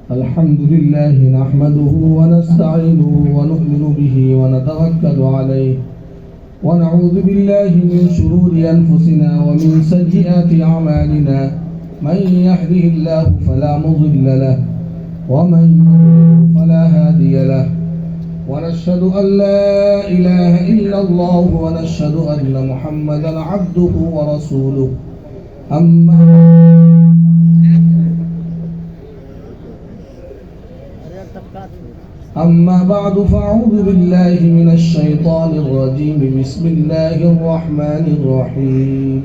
الحمد لله نحمده ونستعينه ونؤمن به ونتوكل عليه ونعوذ بالله من شرور أنفسنا ومن سيئات أعمالنا من يهده الله فلا مضل له ومن يضلل فلا هادي له ونشهد أن لا إله إلا الله ونشهد أن محمدا عبده ورسوله أما بعد فأعوذ بالله من الشيطان الرجيم بسم الله الرحمن الرحيم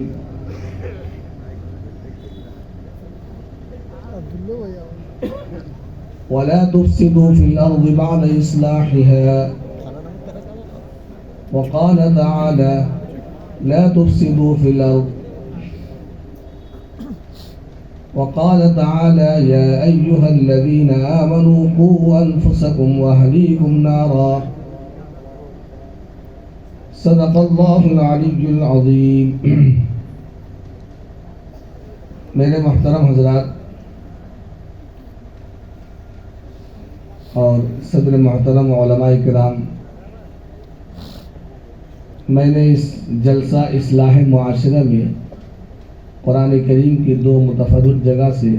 ولا تفسدوا في الأرض بعد إصلاحها وقال تعالى لا تفسدوا في الأرض وقال تعالى يا أيها الذين آمنوا قوا أنفسكم وأهليكم نارا صدق الله العلي العظيم. میرے محترم حضرات اور صدر محترم علماء کرام، میں نے اس جلسہ اصلاح معاشرہ میں قرآن کریم کی دو متفرد جگہ سے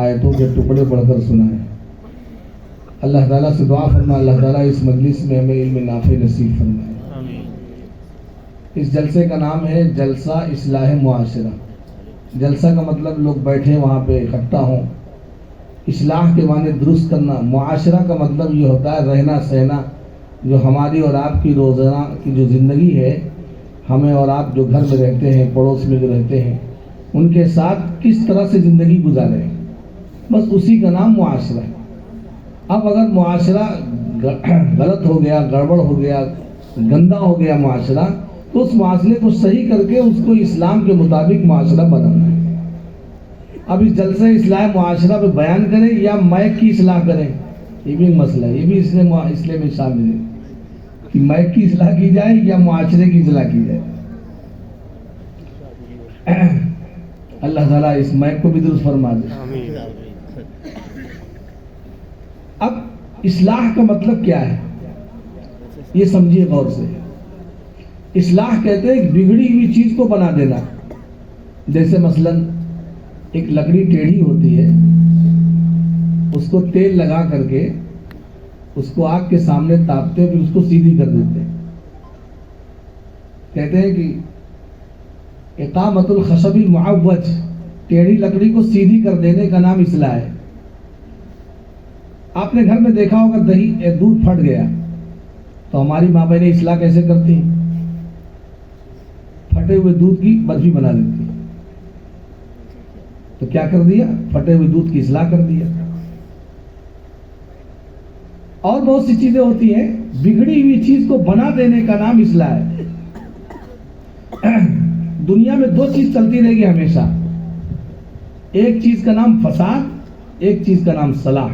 آیتوں کے ٹکڑے پڑھ کر سنا ہے. اللہ تعالیٰ سے دعا فرما اللہ تعالیٰ اس مجلس میں ہمیں علم نافع نصیب فرمائے. اس جلسے کا نام ہے جلسہ اصلاح معاشرہ. جلسہ کا مطلب لوگ بیٹھے وہاں پہ اکٹھا ہوں. اصلاح کے معنی درست کرنا. معاشرہ کا مطلب یہ ہوتا ہے رہنا سہنا، جو ہماری اور آپ کی روزانہ کی جو زندگی ہے، ہمیں اور آپ جو گھر میں رہتے ہیں، پڑوس میں جو رہتے ہیں، ان کے ساتھ کس طرح سے زندگی گزاریں، بس اسی کا نام معاشرہ ہے. اب اگر معاشرہ غلط ہو گیا، گڑبڑ ہو گیا، گندا ہو گیا معاشرہ، تو اس معاشرے کو صحیح کر کے اس کو اسلام کے مطابق معاشرہ بنانا ہے. اب اس جلسہ اصلاح معاشرہ پہ بیان کریں یا مائک کی اصلاح کریں، یہ بھی مسئلہ ہے. یہ بھی اس لیے میں شامل ہے کہ مائک کی اصلاح کی جائے یا معاشرے کی اصلاح کی جائے. اللہ تعالیٰ اس مائک کو بھی درست فرما دے. اب اصلاح کا مطلب کیا ہے یہ سمجھیے غور سے. اصلاح کہتے ہیں کہ بگڑی ہوئی چیز کو بنا دینا. جیسے مثلا ایک لکڑی ٹیڑھی ہوتی ہے، اس کو تیل لگا کر کے اس کو آگ کے سامنے تاپتے ہیں، پھر اس کو سیدھی کر دیتے ہیں. کہتے ہیں کہ اقامت الخشب المعوج، ٹیڑھی لکڑی کو سیدھی کر دینے کا نام اصلاح ہے. آپ نے گھر میں دیکھا ہوگا دودھ پھٹ گیا تو ہماری ماں بہنیں اصلاح کیسے کرتی ہیں؟ پھٹے ہوئے دودھ کی برفی بنا دیتی. تو کیا کر دیا؟ پھٹے ہوئے دودھ کی اصلاح کر دیا. اور بہت سی چیزیں ہوتی ہیں. بگڑی ہوئی چیز کو بنا دینے کا نام اصلاح ہے. دنیا میں دو چیز چلتی رہے گی ہمیشہ. ایک چیز کا نام فساد، ایک چیز کا نام صلاح.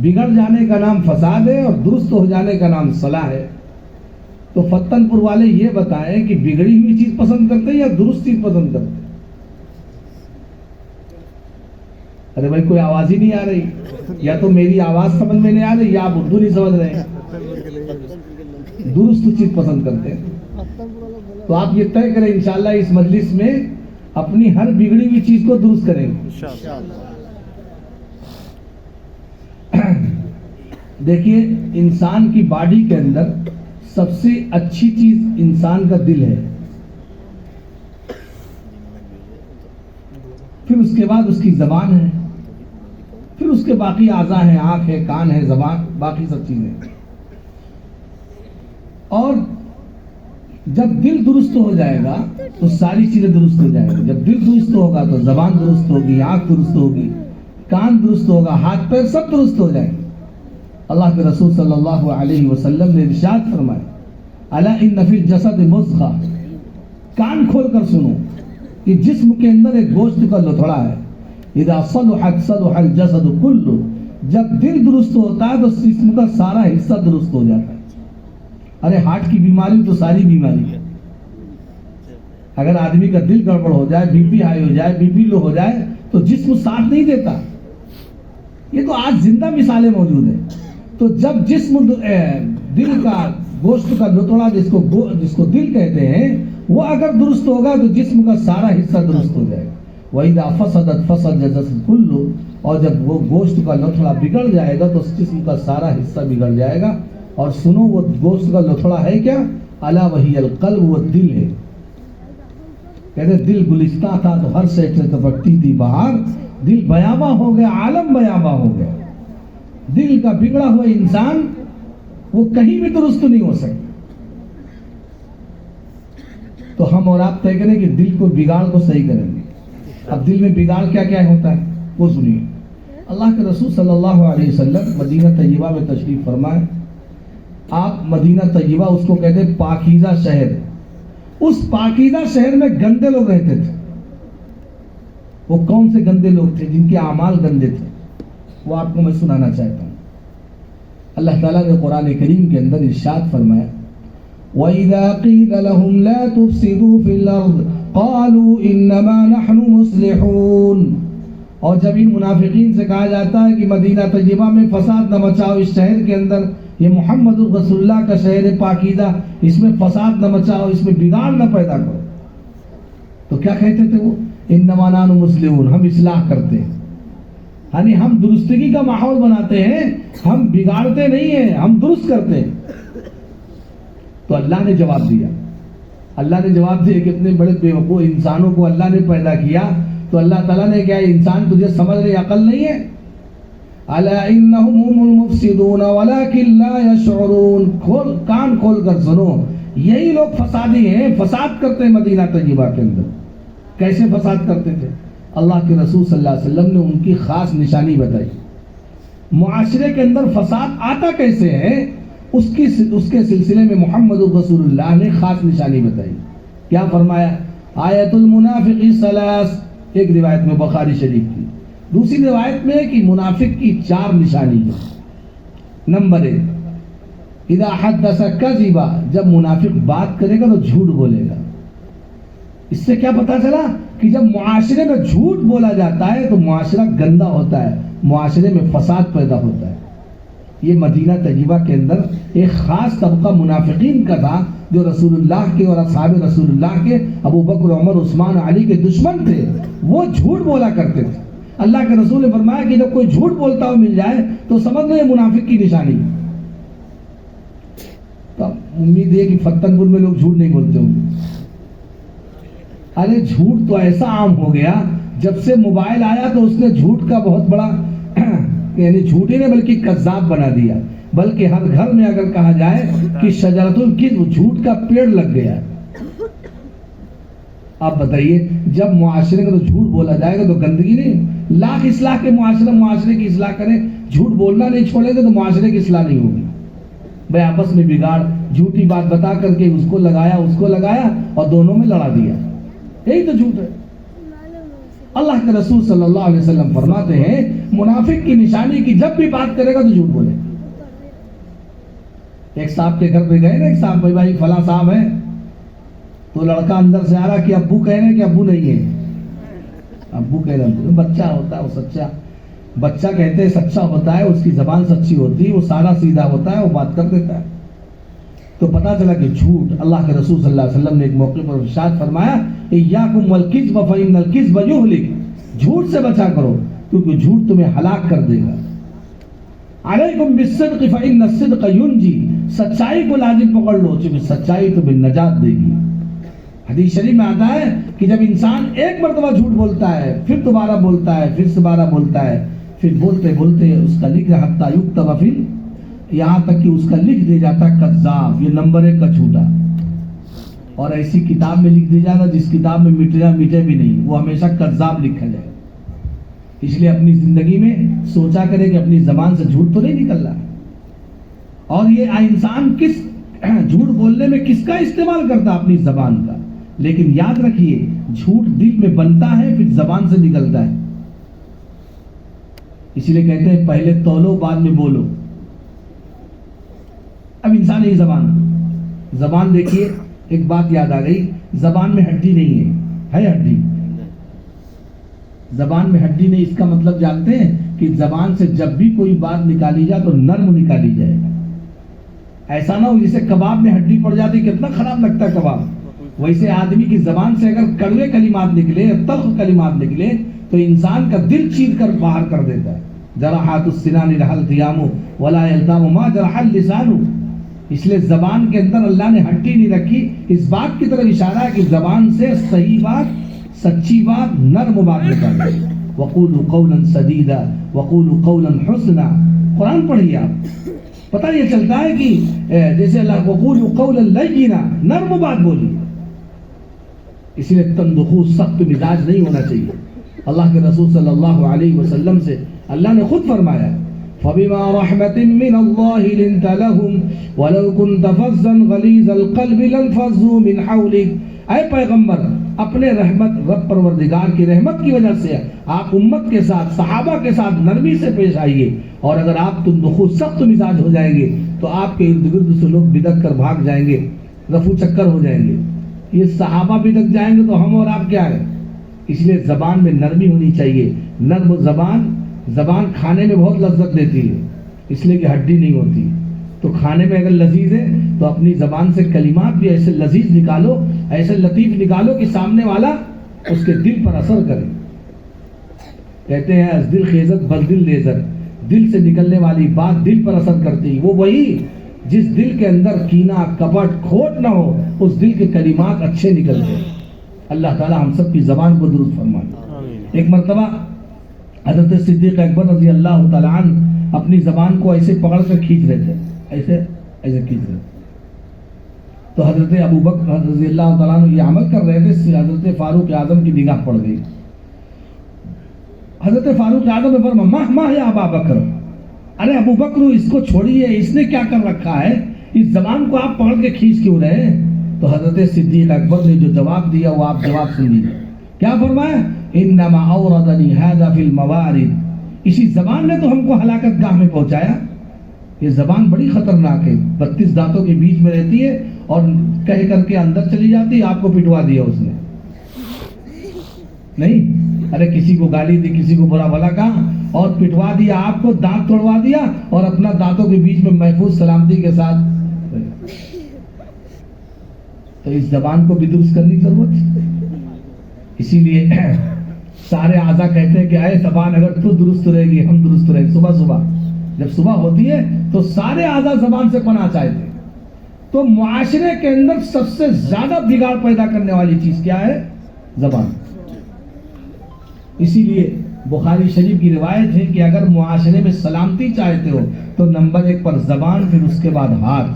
بگڑ جانے کا نام فساد ہے اور درست ہو جانے کا نام صلاح ہے. تو فتن پور والے یہ بتائیں کہ بگڑی ہوئی چیز پسند کرتے ہیں یا درست چیز پسند کرتے ہیں؟ ارے بھائی کوئی آواز ہی نہیں آ رہی. یا تو میری آواز سمجھ میں نہیں آ رہی یا آپ اردو نہیں سمجھ رہے ہیں. درست چیز پسند کرتے ہیں. تو آپ یہ طے کریں انشاءاللہ اس مجلس میں اپنی ہر بگڑی ہوئی چیز کو درست کریں گے. دیکھیے انسان کی باڈی کے اندر سب سے اچھی چیز انسان کا دل ہے، پھر اس کے بعد اس کی زبان ہے، پھر اس کے باقی اعضاء ہیں، آنکھ ہے، کان ہے، زبان، باقی سب چیزیں. اور جب دل درست ہو جائے گا تو ساری چیزیں درست ہو جائیں گی. جب دل درست ہوگا تو زبان درست ہوگی، آنکھ درست ہوگی، کان درست ہوگا، ہاتھ پیر سب درست ہو جائیں گے. اللہ کے رسول صلی اللہ علیہ وسلم نے ارشاد فرمایا الا ان فی الجسد مضغہ، کان کھول کر سنو کہ جسم کے اندر ایک گوشت کا لتھڑا ہے، اذا صلحت صلح الجسد کلہ، جب دل درست ہوتا ہے تو جسم کا سارا حصہ درست ہو جاتا ہے۔ ارے ہارٹ کی بیماری تو ساری بیماری ہے، اگر آدمی کا دل گڑبڑ ہو جائے، بی پی ہائی ہو جائے، بی پی لو ہو جائے تو جسم ساتھ نہیں دیتا۔ یہ تو آج زندہ مثالیں موجود ہیں۔ تو جب جسم دل کا گوشت کا لتھڑا جس کو دل کہتے ہیں وہ اگر درست ہوگا تو جسم کا سارا حصہ درست ہو جائے گا۔ وَإِذَا فَسَدَتْ فَسَدَ الْجَسَدُ كُلُّهُ، اور جب وہ گوشت کا لتھڑا بگڑ جائے گا تو اس جسم کا سارا حصہ بگڑ جائے گا۔ اور سنو وہ گوشت کا لتھڑا ہے کیا؟ الا وہی القلب، وہ دل ہے۔ کہتے دل گلستہ تھا تو ہر سیٹ سے تپکتی تھی بہار، دل بیاباں ہو گیا، عالم بیاباں ہو گیا۔ دل کا بگڑا ہوا انسان وہ کہیں بھی درست نہیں ہو سکتا۔ تو ہم اور آپ طے کریں کہ دل کو بگاڑ کو صحیح کریں گے۔ اب دل میں بگاڑ کیا کیا ہوتا ہے وہ سنیے۔ اللہ کے رسول صلی اللہ علیہ وسلم مدینہ طیبہ میں تشریف فرمائے۔ آپ مدینہ طیبہ اس کو کہتے ہیں پاکیزہ شہر۔ اس پاکیزہ شہر میں گندے لوگ رہتے تھے۔ وہ کون سے گندے لوگ تھے؟ جن کے اعمال گندے تھے، وہ آپ کو میں سنانا چاہتا ہوں۔ اللہ تعالیٰ نے قرآن کریم کے اندر ارشاد فرمایا وَإِذَا قِيلَ لَهُمْ لَا تُفْسِدُوا فِي الْأَرْضِ قَالُوا إِنَّمَا نَحْنُ مُصْلِحُونَ، اور جب ان منافقین سے کہا جاتا ہے کہ مدینہ طیبہ میں فساد نہ مچاؤ، اس شہر کے اندر، یہ محمد رسول اللہ کا شہر ہے پاکیزہ، اس میں فساد نہ مچاؤ، اس میں بگاڑ نہ پیدا کرو، تو کیا کہتے تھے وہ؟ انما نحن مصلحون، ہم اصلاح کرتے ہیں، یعنی ہم درستگی کا ماحول بناتے ہیں، ہم بگاڑتے نہیں ہیں، ہم درست کرتے ہیں۔ تو اللہ نے جواب دیا، اللہ نے جواب دیا کہ اتنے بڑے بیوقوف انسانوں کو اللہ نے پیدا کیا، تو اللہ تعالیٰ نے کیا انسان تجھے سمجھ رہے عقل نہیں ہے؟ الا انہم هم المفسدون ولکن لا یشعرون، کان کھول کر سنو، یہی لوگ فسادی ہیں، فساد کرتے ہیں مدینہ طیبہ کے اندر۔ کیسے فساد کرتے تھے؟ اللہ کے رسول صلی اللہ علیہ وسلم نے ان کی خاص نشانی بتائی۔ معاشرے کے اندر فساد آتا کیسے ہے اس کے سلسلے میں محمد رسول اللہ نے خاص نشانی بتائی۔ کیا فرمایا؟ آیت المنافق ثلاث، ایک روایت میں بخاری شریف کی، دوسری روایت میں کہ منافق کی 4 نشانی ہے۔ نمبر 1، اذا حدث کذب، جب منافق بات کرے گا تو جھوٹ بولے گا۔ اس سے کیا پتا چلا کہ جب معاشرے میں جھوٹ بولا جاتا ہے تو معاشرہ گندا ہوتا ہے، معاشرے میں فساد پیدا ہوتا ہے۔ یہ مدینہ طیبہ کے اندر ایک خاص طبقہ منافقین کا تھا جو رسول اللہ کے اور اصحاب رسول اللہ کے، ابو بکر، عمر، عثمان، علی کے دشمن تھے۔ وہ جھوٹ بولا کرتے تھے۔ اللہ کے رسول نے فرمایا کہ جب کوئی جھوٹ بولتا ہو مل جائے تو سمجھ لو یہ منافق کی نشانی۔ تو امید ہے کہ فتن پور میں لوگ جھوٹ نہیں بولتے ہوں گے۔ ارے جھوٹ تو ایسا عام ہو گیا، جب سے موبائل آیا تو اس نے جھوٹ کا بہت بڑا یعنی جھوٹ ہی نہیں بلکہ کذاب بنا دیا۔ بلکہ ہر گھر میں اگر کہا جائے کہ شجرۃ الکذب، جھوٹ کا پیڑ لگ گیا۔ آپ بتائیے جب معاشرے میں تو جھوٹ بولا جائے گا تو گندگی نہیں، لاکھ اصلاح کے معاشرے کی اصلاح کریں، جھوٹ بولنا نہیں چھوڑے گا تو معاشرے کی اصلاح نہیں ہوگی۔ بھائی آپس میں بگاڑ، جھوٹی بات بتا کر کے اس کو لگایا اور دونوں میں لڑا دیا، یہی تو جھوٹ ہے۔ اللہ کے رسول صلی اللہ علیہ وسلم فرماتے ہیں منافق کی نشانی کی جب بھی بات کرے گا تو جھوٹ بولے۔ ایک صاحب کے گھر پہ گئے نا، ایک صاحب بھائی فلاں صاحب ہے، تو لڑکا اندر سے آ رہا کہ ابو کہہ رہے ہیں کہ ابو نہیں ہے، ابو کہہ رہے ہیں۔ بچہ ہوتا ہے وہ سچا، بچہ کہتے ہیں سچا ہوتا ہے، اس کی زبان سچی ہوتی ہے، وہ سارا سیدھا ہوتا ہے، وہ بات کر دیتا ہے۔ تو پتا چلا کہ جھوٹ۔ اللہ کے رسول صلی اللہ علیہ وسلم نے ایک موقع پر ارشاد فرمایا ایاکم والکذب فإن الکذب یہلک، جھوٹ سے بچا کرو کیونکہ جھوٹ تمہیں ہلاک کر دے گا۔ علیکم بالصدق فإن الصدق ینجی، سچائی کو لازم پکڑ لو چونکہ سچائی تمہیں نجات دے گی۔ حدیث شریف میں آتا ہے کہ جب انسان ایک مرتبہ جھوٹ بولتا ہے، پھر دوبارہ بولتا ہے، پھر دوبارہ بولتا ہے، پھر بولتے بولتے اس کا لکھ حتیٰ یکتب فی، یہاں تک کہ اس کا لکھ دیا جاتا ہے کذاب، یہ نمبر 1 کا جھوٹا۔ اور ایسی کتاب میں لکھ دیا جاتا جس کتاب میں مٹے بھی نہیں، وہ ہمیشہ کذاب لکھا جائے۔ اس لیے اپنی زندگی میں سوچا کرے کہ اپنی زبان سے جھوٹ تو نہیں نکل رہا، اور یہ انسان کس جھوٹ بولنے میں کس کا استعمال کرتا ہے؟ اپنی زبان کا. لیکن یاد رکھیے جھوٹ دل میں بنتا ہے پھر زبان سے نکلتا ہے. اسی لیے کہتے ہیں پہلے تولو بعد میں بولو. اب انسان ہی زبان دیکھیے، ایک بات یاد آ گئی، زبان میں ہڈی نہیں ہے ہڈی. زبان میں ہڈی نہیں، اس کا مطلب جانتے ہیں کہ زبان سے جب بھی کوئی بات نکالی جائے تو نرم نکالی جائے. ایسا نہ ہو جسے کباب میں ہڈی پڑ جاتی، کتنا خراب لگتا ہے کباب. ویسے آدمی کی زبان سے اگر کڑوے کلمات نکلے، تلخ کلمات نکلے تو انسان کا دل چیر کر باہر کر دیتا ہے. جراحات السنان لہل قیام ولا یلتام ما جرح اللسان. اس لیے زبان کے اندر اللہ نے ہڈی نہیں رکھی. اس بات کی طرف اشارہ ہے کہ زبان سے صحیح بات، سچی بات، نرم بات نکالے. وقولوا قولا سدیدا وقولوا قولا حسنا. قرآن پڑھیے آپ، پتہ یہ چلتا ہے کہ جیسے اللہ وقولوا قولا لینا، نرم بات بولی. اسی لیے تندخو، سخت مزاج نہیں ہونا چاہیے. اللہ کے رسول صلی اللہ علیہ وسلم سے اللہ نے خود فرمایا فَبِمَا رَحْمَةٍ مِّنَ اللَّهِ لِنْتَ لَهُمْ وَلَوْ كُنْتَ فَظًّا غَلِيظَ الْقَلْبِ لَانفَضُّوا مِنْ حَوْلِكَ. اے پیغمبر، اپنے رحمت، رب پروردگار کی رحمت کی وجہ سے آپ امت کے ساتھ، صحابہ کے ساتھ نرمی سے پیش آئیے. اور اگر آپ تندخو، سخت مزاج ہو جائیں گے تو آپ کے ارد گرد سے لوگ بدک کر بھاگ جائیں گے، رفو چکر ہو جائیں گے. یہ صحابہ بدک جائیں گے تو ہم اور آپ کیا ہیں؟ اس لیے زبان میں نرمی ہونی چاہیے. نرم زبان کھانے میں بہت لذت دیتی ہے، اس لیے کہ ہڈی نہیں ہوتی. تو کھانے میں اگر لذیذ ہے تو اپنی زبان سے کلمات بھی ایسے لذیذ نکالو، ایسے لطیف نکالو کہ سامنے والا اس کے دل پر اثر کرے. کہتے ہیں از دل خیزت بر دل لیزر. دل سے نکلنے والی بات دل پر اثر کرتی. وہ وہی جس دل کے اندر کینہ، کپٹ، کھوٹ نہ ہو، اس دل کے کلمات اچھے نکلتے. اللہ تعالی ہم سب کی زبان کو درست فرمائے. ایک مرتبہ حضرت صدیق اکبر رضی اللہ تعالیٰ عنہ اپنی زبان کو ایسے پکڑ کر کھینچ رہے تھے، ایسے کھینچ رہے تھے. تو حضرت ابو بکر رضی اللہ تعالیٰ عنہ یہ عمل کر رہے تھے. حضرت فاروق اعظم کی نگاہ پڑ گئی. حضرت فاروق اعظم نے فرمایا ماہ یا ابا بکر، ارے ابو بکر اس کو چھوڑیے، اس نے کیا کر رکھا ہے، اس زبان کو آپ پکڑ کے کھینچ کیوں رہے ہیں؟ تو حضرت صدیق اکبر نے جو جواب دیا وہ آپ جواب سن لیجیے. کیا فرمایا؟ انما اوردنی ھذا فی الموارد. اسی زبان نے تو ہم کو ہلاکت گاہ میں پہنچایا. یہ زبان بڑی خطرناک ہے، 32 دانتوں کے بیچ میں رہتی ہے اور کہہ کر کے اندر چلی جاتی ہے. آپ کو پٹوا دیا اس نے نہیں، ارے کسی کو گالی دی، کسی کو برا بھلا کہا اور پٹوا دیا، آپ کو دانت توڑوا دیا اور اپنا دانتوں کے بیچ میں محفوظ سلامتی کے ساتھ. تو اس زبان کو بھی درست کرنے کی ضرورت ہے. اسی لیے سارے اعضاء کہتے ہیں کہ اے زبان اگر تو درست رہے گی ہم درست رہیں گے. صبح جب صبح ہوتی ہے تو سارے اعضاء زبان سے پناہ چاہتے ہیں. تو معاشرے کے اندر سب سے زیادہ بگاڑ پیدا کرنے والی چیز کیا ہے؟ زبان. اسی لیے بخاری شریف کی روایت ہے کہ اگر معاشرے میں سلامتی چاہتے ہو تو نمبر 1 پر زبان، پھر اس کے بعد ہاتھ.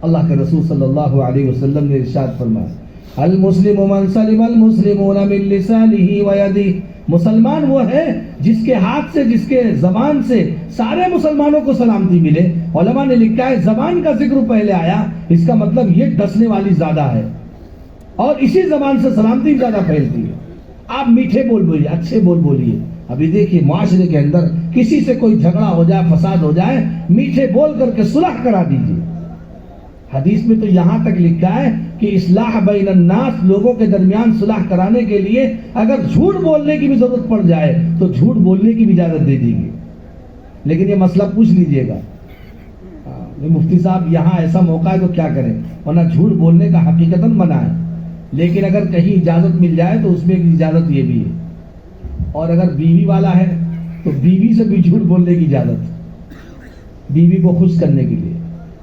اللہ کے رسول صلی اللہ علیہ وسلم نے ارشاد فرمایا المسلم من سلم المسلمون من لسانه ويده. مسلمان وہ ہے جس کے ہاتھ سے، جس کے زبان سے سارے مسلمانوں کو سلامتی ملے. علماء نے لکھا ہے زبان کا ذکر پہلے آیا، اس کا مطلب یہ ڈسنے والی زیادہ ہے اور اسی زبان سے سلامتی زیادہ پھیلتی ہے. آپ میٹھے بول بولیے، اچھے بول بولیے. ابھی دیکھیے معاشرے کے اندر کسی سے کوئی جھگڑا ہو جائے، فساد ہو جائے، میٹھے بول کر کے صلح کرا دیجیے. حدیث میں تو یہاں تک لکھا ہے کہ اصلاح بین الناس، لوگوں کے درمیان صلح کرانے کے لیے اگر جھوٹ بولنے کی بھی ضرورت پڑ جائے تو جھوٹ بولنے کی بھی اجازت دے دی گئی. لیکن یہ مسئلہ پوچھ لیجئے گا مفتی صاحب یہاں ایسا موقع ہے تو کیا کریں، ورنہ جھوٹ بولنے کا حقیقتاً منع ہے. لیکن اگر کہیں اجازت مل جائے تو اس میں ایک اجازت یہ بھی ہے، اور اگر بیوی والا ہے تو بیوی سے بھی جھوٹ بولنے کی اجازت، بیوی کو خوش کرنے کے لیے.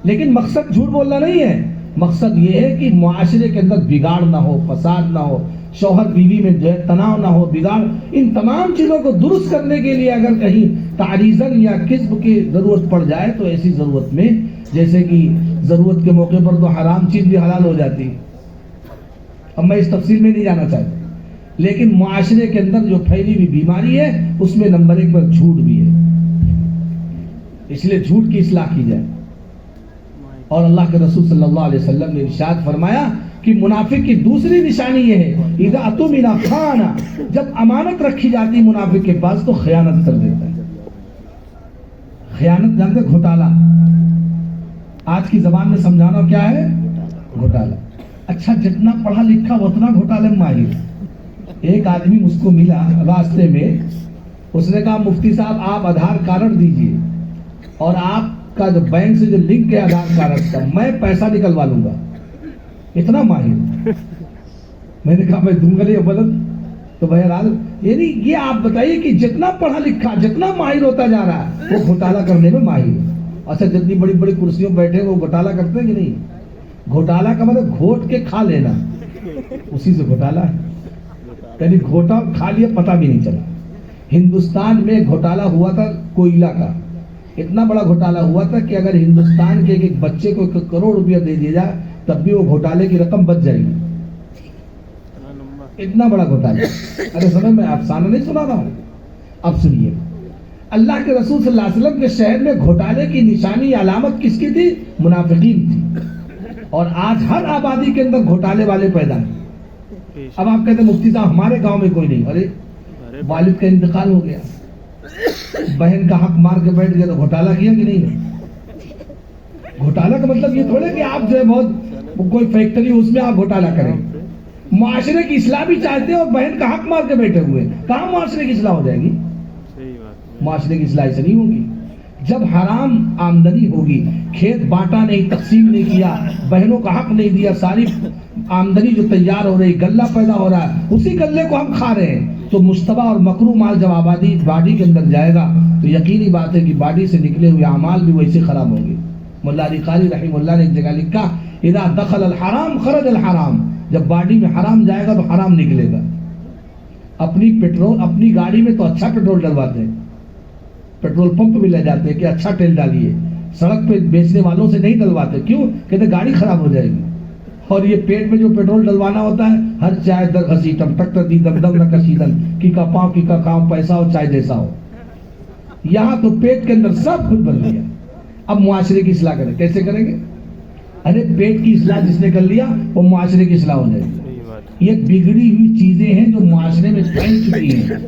لیکن مقصد جھوٹ بولنا نہیں ہے، مقصد یہ ہے کہ معاشرے کے اندر بگاڑ نہ ہو، فساد نہ ہو، شوہر بیوی میں جو ہے تناؤ نہ ہو، بگاڑ. ان تمام چیزوں کو درست کرنے کے لیے اگر کہیں تعریضاً یا کذب کی ضرورت پڑ جائے تو ایسی ضرورت میں، جیسے کہ ضرورت کے موقع پر تو حرام چیز بھی حلال ہو جاتی ہے. اب میں اس تفصیل میں نہیں جانا چاہتا، لیکن معاشرے کے اندر جو پھیلی ہوئی بیماری ہے اس میں نمبر 1 پر جھوٹ بھی ہے. اس لیے جھوٹ کی اصلاح کی جائے. اور اللہ کے رسول صلی اللہ علیہ وسلم نے ارشاد فرمایا کہ منافق کی دوسری نشانی یہ ہے اذا اؤتمن خان، جب امانت رکھی جاتی منافق کے پاس تو خیانت کر دیتا ہے. خیانت جانتے گھوٹالا، آج کی زبان میں سمجھانا کیا ہے؟ گھوٹالا. اچھا جتنا پڑھا لکھا اتنا گھوٹالے میں ماہر. ایک آدمی مجھ کو ملا راستے میں، اس نے کہا مفتی صاحب آپ آدھار کارڈ دیجئے اور آپ کا جو بینک سے جو لنک ہے آدھار کارڈ کا میں پیسہ نکلوا لوں گا. اتنا ماہر. میں نے کہا میں دوں گا نہیں بدل. تو بہرحال یعنی یہ آپ بتائیے کہ جتنا پڑھا لکھا جتنا ماہر ہوتا جا رہا ہے وہ گھوٹالا کرنے میں ماہر. اچھا جتنی بڑی بڑی کرسیوں بیٹھے وہ گھوٹالا کرتے ہیں کہ نہیں؟ گھوٹالا کا مطلب گھوٹ کے کھا لینا، اسی سے گھوٹالا ہے. یعنی گھوٹا کھا لیا پتہ بھی نہیں چلا. ہندوستان میں گھوٹالا ہوا تھا کوئلہ کا. اتنا بڑا گھوٹالا ہوا تھا کہ اگر ہندوستان کے ایک بچے کو 1 کروڑ روپیہ دے دیا جائے تب بھی وہ گھوٹالے کی رقم بچ جائے گی. اتنا بڑا گھوٹالا. ارے سمجھ میں افسانہ نہیں سنا رہا ہوں. اب سنیے، اللہ کے رسول صلی اللہ علیہ وسلم کے شہر میں گھوٹالے کی نشانی علامت کس کی تھی؟ منافقین تھی. اور آج ہر آبادی کے اندر گھوٹالے والے پیدا ہیں. اب آپ کہتے ہیں مفتی صاحب ہمارے گاؤں میں کوئی نہیں. ارے والد کا انتقال ہو گیا، بہن کا حق مار کے بیٹھ گیا تو گھوٹالا کیا کہ نہیں؟ گھوٹالا کا مطلب یہ تھوڑا کہ آپ جو ہے بہت کوئی فیکٹری اس میں آپ گھوٹالا کریں. معاشرے کی اصلاح بھی چاہتے ہیں اور بہن کا حق مار کے بیٹھے ہوئے، کہاں معاشرے کی اصلاح ہو جائے گی؟ معاشرے کی اصلاح ایسے نہیں ہوگی. جب حرام آمدنی ہوگی، کھیت بانٹا نہیں، تقسیم نہیں کیا، بہنوں کا حق نہیں دیا، ساری آمدنی جو تیار ہو رہی، غلہ پیدا ہو رہا ہے، اسی غلے کو ہم کھا رہے ہیں، تو مشتبہ اور مکروہ مال جب آبادی باڈی کے اندر جائے گا تو یقینی بات ہے کہ باڈی سے نکلے ہوئے اعمال بھی ویسے خراب ہوں گے. مولا علی قاری رحمہ اللہ نے ایک جگہ لکھا اذا دخل الحرام خرج الحرام، جب باڈی میں حرام جائے گا تو حرام نکلے گا. اپنی گاڑی میں تو اچھا پیٹرول ڈلواتے ہیں، پیٹرول پمپ بھی لے جاتے ہیں کہ اچھا تیل ڈالیے، سڑک پہ بیچنے والوں سے نہیں ڈلواتے. کیوں؟ کہتے گاڑی خراب ہو جائے گی. اور یہ پیٹ میں جو پیٹرول ڈلوانا ہوتا ہے، ہر چائے در گھسیٹم ٹکر دی دم دم نہ کشیدن کی کا پاؤں کی کا کام، پیسہ ہو چائے جیسا ہو. یہاں تو پیٹ کے اندر سب کچھ بن گیا. اب معاشرے کی اصلاح کریں، کیسے کریں گے؟ ارے پیٹ کی اصلاح جس نے کر لیا وہ معاشرے کی اصلاح ہو جائے گی. یہ بگڑی ہوئی چیزیں ہیں جو معاشرے میں پھیل چکی ہیں.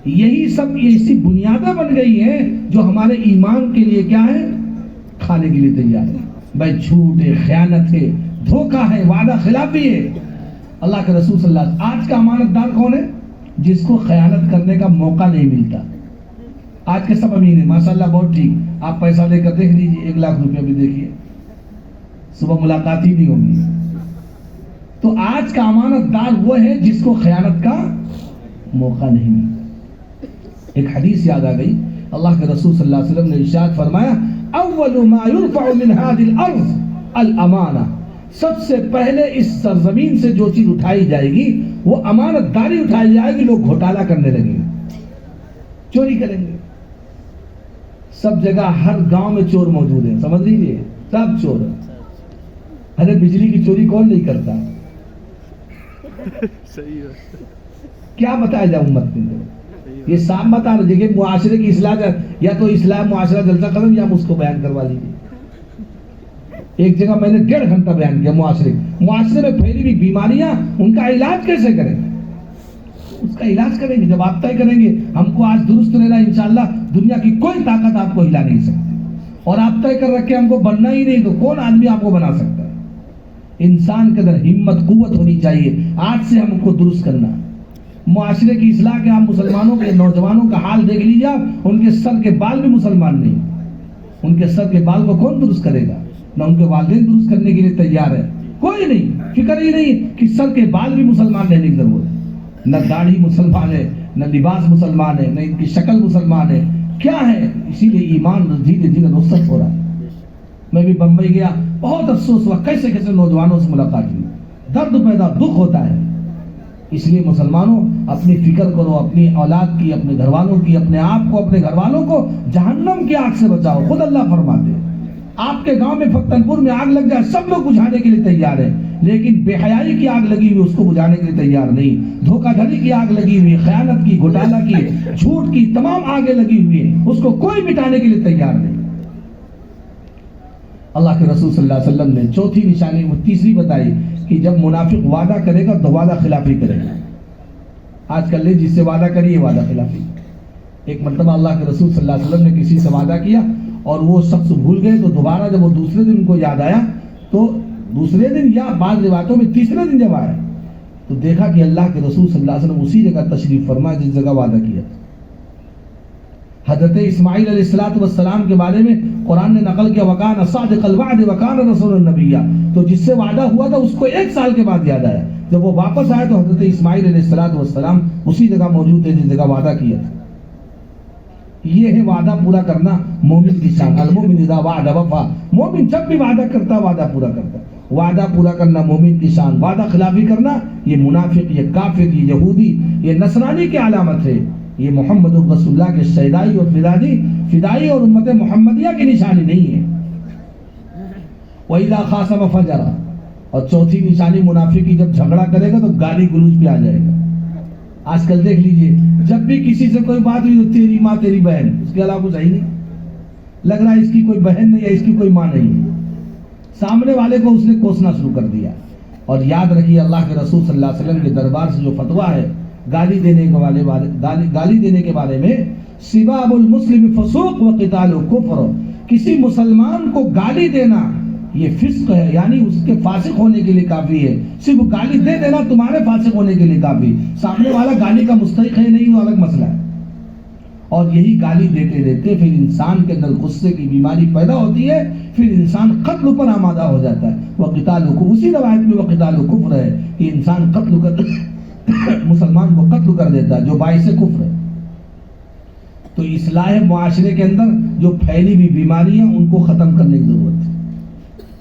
یہی سب ایسی بنیادیں بن گئی ہیں جو ہمارے ایمان کے لیے کیا ہے؟ کھانے کے لیے تیار ہے. بھائی جھوٹ ہے، خیانت ہے، دھوکہ ہے، وعدہ خلافی ہے. اللہ کے رسول صلی اللہ علیہ وسلم، آج کا امانت دار کون ہے؟ جس کو خیانت کرنے کا موقع نہیں ملتا. آج کے سب امین ہیں ماشاءاللہ، بہت ٹھیک. آپ پیسہ لے کر دیکھ لیجیے، 1 لاکھ روپیہ بھی دیکھیے، صبح ملاقات ہی نہیں ہوگی. تو آج کا امانت دار وہ ہے جس کو خیانت کا موقع نہیں ملتا. ایک حدیث یاد آ گئی، اللہ کے رسول صلی اللہ علیہ وسلم نے ارشاد فرمایا اول ما يرفع من هذه الارض الامانہ، سب سے پہلے اس سرزمین سے جو چیز اٹھائی جائے گی وہ امانت داری اٹھائی جائے گی. لوگ گھوٹالا کرنے لگیں گے، چوری کریں گے. سب جگہ ہر گاؤں میں چور موجود ہیں، سمجھ لیجیے سب چور ہیں. ارے بجلی کی چوری کون نہیں کرتا؟ کیا بتایا جائے امت کے اندر؟ یہ صاف بتا رہے دیکھیں معاشرے کی اصلاح، یا تو اسلام معاشرہ جلسہ ختم یا ہم اس کو بیان کروا لیجیے. ایک جگہ میں نے 1.5 گھنٹہ بیان کیا معاشرے میں پھیلی ہوئی بیماریاں، ان کا علاج کیسے کریں. اس کا علاج کریں گے جب آپ طے کریں گے ہم کو آج درست رہنا، انشاءاللہ دنیا کی کوئی طاقت آپ کو ہلا نہیں سکتی. اور آپ طے کر رکھے ہم کو بننا ہی نہیں تو کون آدمی آپ کو بنا سکتا ہے. انسان کے اندر ہمت قوت ہونی چاہیے. آج سے ہم کو درست کرنا معاشرے کی اصلاح کے. آپ مسلمانوں کے نوجوانوں کا حال دیکھ لیجیے، آپ ان کے سر کے بال بھی مسلمان نہیں. ان کے سر کے بال کو کون درست کرے گا؟ نہ ان کے والدین درست کرنے کے لیے تیار ہے، کوئی نہیں. فکر ہی نہیں کہ سر کے بال بھی مسلمان رہنے کی ضرورت ہے. نہ داڑھی مسلمان ہے، نہ لباس مسلمان ہے، نہ ان کی شکل مسلمان ہے. کیا ہے؟ اسی لیے ایمان دھیرے دھیرے رخصت ہو رہا ہے. میں بھی بمبئی گیا، بہت افسوس ہوا، کیسے کیسے نوجوانوں سے ملاقات کی، درد پیدا، دکھ ہوتا ہے. اس لیے مسلمانوں اپنی فکر کرو، اپنی اولاد کی، اپنے گھر والوں کی، اپنے آپ کو، اپنے گھر والوں کو جہنم کی آگ سے بچاؤ. خود اللہ فرماتے آپ کے گاؤں میں فتن پور میں آگ لگ جائے سب لوگ بجھانے کے لیے تیار ہیں، لیکن بے حیائی کی آگ لگی ہوئی اس کو بجھانے کے لیے تیار نہیں، دھوکہ دھڑی کی آگ لگی ہوئی، خیانت کی، گھوٹالہ کی، جھوٹ کی تمام آگیں لگی ہوئی ہیں، اس کو کوئی مٹانے کے لیے تیار نہیں۔ اللہ کے رسول صلی اللہ علیہ وسلم نے چوتھی نشانی وہ تیسری بتائی کہ جب منافق وعدہ کرے گا تو وعدہ خلافی کرے گا۔ آج کل نے جس سے وعدہ کری ہے وعدہ خلافی۔ ایک مرتبہ اللہ کے رسول صلی اللہ علیہ وسلم نے کسی سے وعدہ کیا اور وہ شخص بھول گئے، تو دوبارہ جب وہ دوسرے دن ان کو یاد آیا تو دوسرے دن یا بعض روایتوں میں تیسرے دن جب آیا تو دیکھا کہ اللہ کے رسول صلی اللہ علیہ وسلم اسی جگہ تشریف فرما جس جگہ وعدہ کیا تھا۔ حضرت اسماعیل علیہ السلام کے بارے میں قرآن نے نقل کیا وَكَانَ صَادِقَ الْوَعْدِ وَكَانَ رَسُولًا نَبِيًّا، تو جس سے وعدہ ہوا تھا اس کو 1 سال کے بعد یاد آیا، جب وہ واپس آئے تو حضرت اسماعیل علیہ السلام اسی جگہ موجود تھے جس جگہ وعدہ کیا تھا۔ یہ ہے وعدہ پورا کرنا مومن کی شان۔ المؤمن اذا وعد وفا، مومن جب بھی وعدہ کرتا وعدہ پورا کرتا۔ وعدہ پورا کرنا مومن کی شان، وعدہ خلافی کرنا یہ منافق، یہ کافر، یہ یہودی، یہ نصرانی کی علامت ہے، یہ محمد رسول اللہ کے شیدائی اور فدائی اور امت محمدیہ کی نشانی نہیں ہے۔ وَإِذَا خَاصَمَ فَجَرَ، اور چوتھی نشانی منافق کی جب جھگڑا کرے گا تو گالی گلوچ پہ آ جائے گا۔ آج کل دیکھ لیجئے جب بھی کسی سے کوئی بات ہوئی تو تیری ماں تیری بہن، اس کے علاوہ کچھ ہے ہی نہیں، لگ رہا ہے اس کی کوئی بہن نہیں ہے، اس کی کوئی ماں نہیں ہے، سامنے والے کو اس نے کوسنا شروع کر دیا۔ اور یاد رکھیے اللہ کے رسول صلی اللہ علیہ وسلم کے دربار سے جو فتویٰ ہے گالی دینے کے بارے میں، سباب المسلم فسوق وقتال کفر، کسی مسلمان کو گالی دینا یہ فسق ہے، یعنی اس کے فاسق ہونے کے لیے کافی ہے۔ صرف گالی دے دینا تمہارے فاسق ہونے کے لیے کافی، سامنے والا گالی کا مستحق ہے نہیں وہ الگ مسئلہ ہے۔ اور یہی گالی دیتے دیتے پھر انسان کے اندر غصے کی بیماری پیدا ہوتی ہے، پھر انسان قتل پر آمادہ ہو جاتا ہے۔ وقتال کفر، اسی روایت میں وقتال کفر ہے کہ انسان مسلمان کو قتل کر دیتا ہے جو باعث کفر ہے۔ تو اصلاح معاشرے کے اندر جو پھیلی ہوئی بیماریاں ان کو ختم کرنے کی ضرورت ہے۔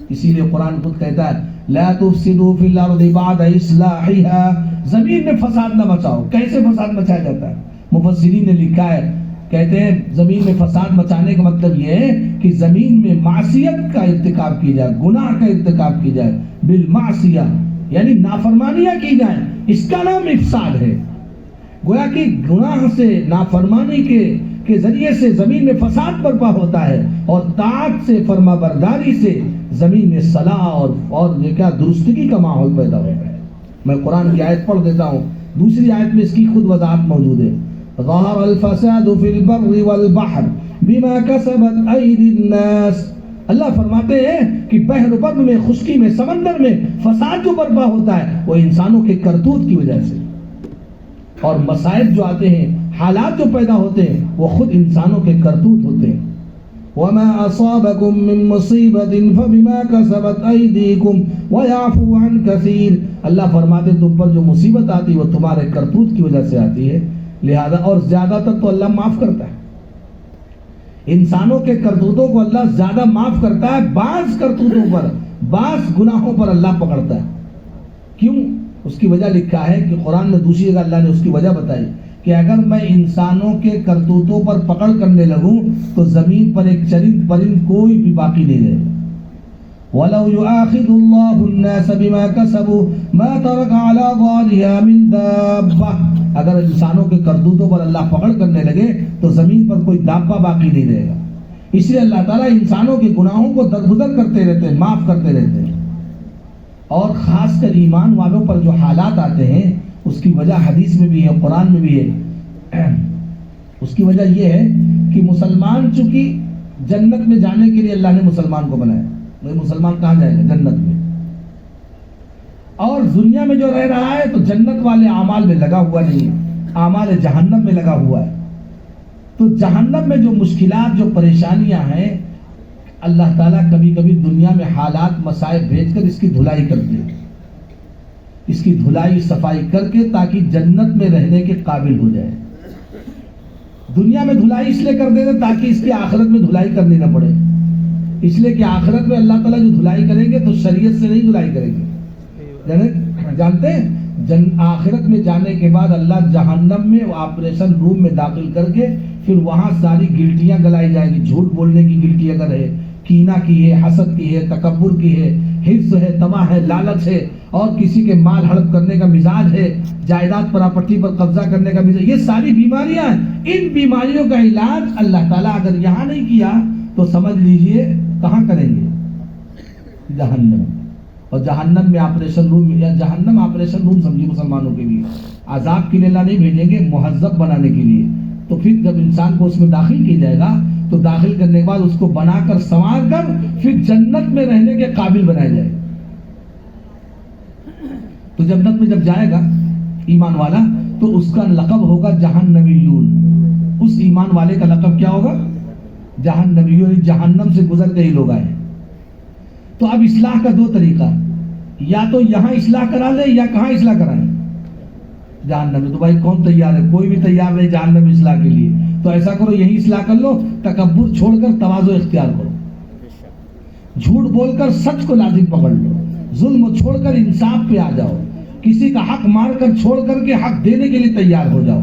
اسی لیے قرآن خود کہتا ہے لا تفسدوا فی الارض بعد اصلاحها، زمین میں فساد نہ مچاؤ۔ کیسے فساد مچایا جاتا ہے؟ مفسرین نے لکھا ہے، کہتے ہیں زمین میں فساد مچانے کا مطلب یہ ہے کہ زمین میں معصیت کا ارتکاب کی جائے، گناہ کا ارتکاب کی جائے، بالمعصیہ یعنی نافرمانیاں کی جائیں، اس کا نام افساد ہے۔ گویا کہ گناہ سے، نافرمانی کے ذریعے سے زمین میں فساد برپا ہوتا ہے، اور طاعت سے، فرما برداری سے زمین میں صلاح اور درستگی کا ماحول پیدا ہوتا ہے۔ میں قرآن کی آیت پڑھ دیتا ہوں، دوسری آیت میں اس کی خود وضاحت موجود ہے۔ ظہر الفساد فی البر والبحر بما کسبت ایدی الناس، اللہ فرماتے ہیں کہ بحر بر میں، خشکی میں، سمندر میں فساد جو برپا ہوتا ہے وہ انسانوں کے کرتوت کی وجہ سے، اور مصائب جو آتے ہیں، حالات جو پیدا ہوتے ہیں وہ خود انسانوں کے کرتوت ہوتے ہیں۔ وما اصابكم من مصیبت فبما کسبت ایدیکم ویعفو عن کثیر، اللہ فرماتے تم پر جو مصیبت آتی وہ تمہارے کرتوت کی وجہ سے آتی ہے، لہذا اور زیادہ تر تو اللہ معاف کرتا ہے۔ انسانوں کے کرتوتوں کو اللہ زیادہ معاف کرتا ہے، بعض کرتوتوں پر، بعض گناہوں پر اللہ پکڑتا ہے۔ کیوں؟ اس کی وجہ لکھا ہے کہ قرآن میں دوسری جگہ اللہ نے اس کی وجہ بتائی کہ اگر میں انسانوں کے کرتوتوں پر پکڑ کرنے لگوں تو زمین پر ایک چرند پرند کوئی بھی باقی نہیں رہے۔ وَلَوْ يُؤَاخِذُ اللَّهُ النَّاسَ بِمَا كَسَبُوا مَا تَرَكَ عَلَى ظَهْرِهَا مِن دَابَّةٍ، اگر انسانوں کے کرتوتوں پر اللہ پکڑ کرنے لگے تو زمین پر کوئی دابہ باقی نہیں رہے گا۔ اس لیے اللہ تعالیٰ انسانوں کے گناہوں کو درگزر کرتے رہتے ہیں، معاف کرتے رہتے ہیں۔ اور خاص کر ایمان والوں پر جو حالات آتے ہیں اس کی وجہ حدیث میں بھی ہے، قرآن میں بھی ہے۔ اس کی وجہ یہ ہے کہ مسلمان چونکہ جنت میں جانے کے لیے اللہ نے مسلمان کو بنایا، مسلمان کہاں جائے گا؟ جنت میں۔ اور دنیا میں جو رہ رہا ہے تو جنت والے اعمال میں لگا ہوا نہیں ہے، اعمال جہنم میں لگا ہوا ہے۔ تو جہنم میں جو مشکلات، جو پریشانیاں ہیں، اللہ تعالیٰ کبھی کبھی دنیا میں حالات، مصائب بھیج کر اس کی دھلائی کرتے ہیں، اس کی دھلائی صفائی کر کے تاکہ جنت میں رہنے کے قابل ہو جائے۔ دنیا میں دھلائی اس لیے کر دیتے تاکہ اس کی آخرت میں دھلائی کرنی نہ پڑے، اس لیے کہ آخرت میں اللہ تعالیٰ جو دھلائی کریں گے تو شریعت سے نہیں دھلائی کریں گے۔ جانتے ہیں آخرت میں جانے کے بعد اللہ جہنم میں آپریشن روم میں داخل کر کے پھر وہاں ساری گلٹیاں گلائی جائیں گی، جھوٹ بولنے کی گلٹی اگر ہے، کینہ کی ہے، حسد کی ہے، تکبر کی ہے، حرص ہے، طمع ہے، لالچ ہے، اور کسی کے مال ہڑپ کرنے کا مزاج ہے، جائیداد پراپرٹی پر قبضہ کرنے کا مزاج، یہ ساری بیماریاں ہیں۔ ان بیماریوں کا علاج اللہ تعالیٰ اگر یہاں نہیں کیا تو سمجھ لیجئے کہاں کریں گے؟ جہنم۔ اور جہنم میں آپریشن روم، یا جہنم آپریشن روم سمجھیے مسلمانوں کے لیے، عذاب کے لیے اللہ نہیں بھیجیں گے، مہذب بنانے کے لیے۔ تو پھر جب انسان کو اس میں داخل کیا جائے گا تو داخل کرنے کے بعد اس کو بنا کر سنوار کر پھر جنت میں رہنے کے قابل بنایا جائے گا۔ تو جنت میں جب جائے گا ایمان والا تو اس کا لقب ہوگا جہنمیون۔ اس ایمان والے کا لقب کیا ہوگا؟ جہنمیون، جہنم سے گزر کے ہی لوگ آئے۔ تو اب اصلاح کا دو طریقہ، یا تو یہاں اصلاح کرا لے یا کہاں اصلاح کرائیں؟ جہنم میں۔ تو بھائی کون تیار ہے؟ کوئی بھی تیار نہیں جہنم میں اصلاح کے لیے۔ تو ایسا کرو یہی اصلاح کر لو، تکبر چھوڑ کر تواضع اختیار کرو، جھوٹ بول کر سچ کو لازم پکڑ لو، ظلم چھوڑ کر انصاف پہ آ جاؤ، کسی کا حق مار کر چھوڑ کر کے حق دینے کے لیے تیار ہو جاؤ،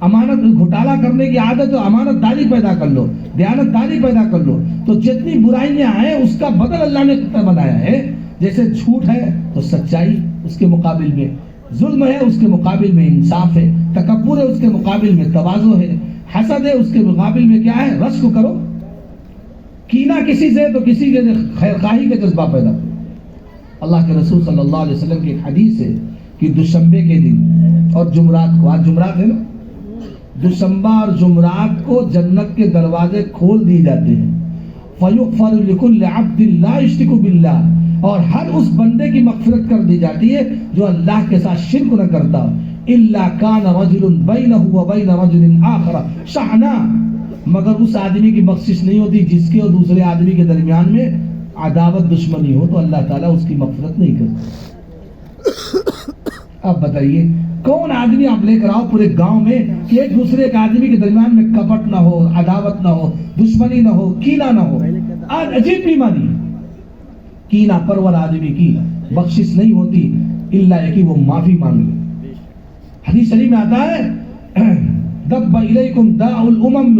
امانت گھوٹالہ کرنے کی عادت ہو امانت داری پیدا کر لو، دیانت داری پیدا کر لو۔ تو جتنی برائیاں ہیں اس کا بدل اللہ نے بنایا ہے۔ جیسے جھوٹ ہے تو سچائی اس کے مقابل میں، ظلم ہے اس کے مقابل میں انصاف ہے، تکبر ہے اس کے مقابل میں تواضع ہے، حسد ہے اس کے مقابل میں کیا ہے؟ رشک کرو، کینہ کسی سے تو کسی کے خیر خواہی کا جذبہ پیدا کرو۔ اللہ کے رسول صلی اللہ علیہ وسلم کی ایک حدیث ہے کہ دوشنبے کے دن اور جمعرات کو، آج جمعرات ہے نا، دوشنبہ اور جمعرات کو جنت کے دروازے کھول دیے جاتے ہیں، فَيُغْفَرُ لِكُلِّ عَبْدٍ لَا يُشْرِكُ بِاللَّهِ، اور ہر اس بندے کی مغفرت کر دی جاتی ہے جو اللہ کے ساتھ شرک نہ کرتا، إِلَّا كَانَ رَجُلٌ بَيْنَهُ وَبَيْنَ رَجُلٍ آخَرَ شَحْنَاءٌ، مگر اس آدمی کی بخشش نہیں ہوتی جس کے اور دوسرے آدمی کے درمیان میں عداوت دشمنی ہو، تو اللہ تعالیٰ اس کی مغفرت نہیں کرتا۔ اب بتائیے کون آدمی آپ لے کر آؤ پورے گاؤں میں کہ ایک دوسرے کے آدمی کے درمیان میں کپٹ نہ ہو، عداوت نہ ہو، دشمنی نہ ہو، کینہ نہ ہو۔ آج عجیب بیماری، کینہ پرور آدمی کی بخشش نہیں ہوتی الا کہ وہ معافی مانگ لے۔ حدیث شریف میں آتا ہے دب الیکم داء الامم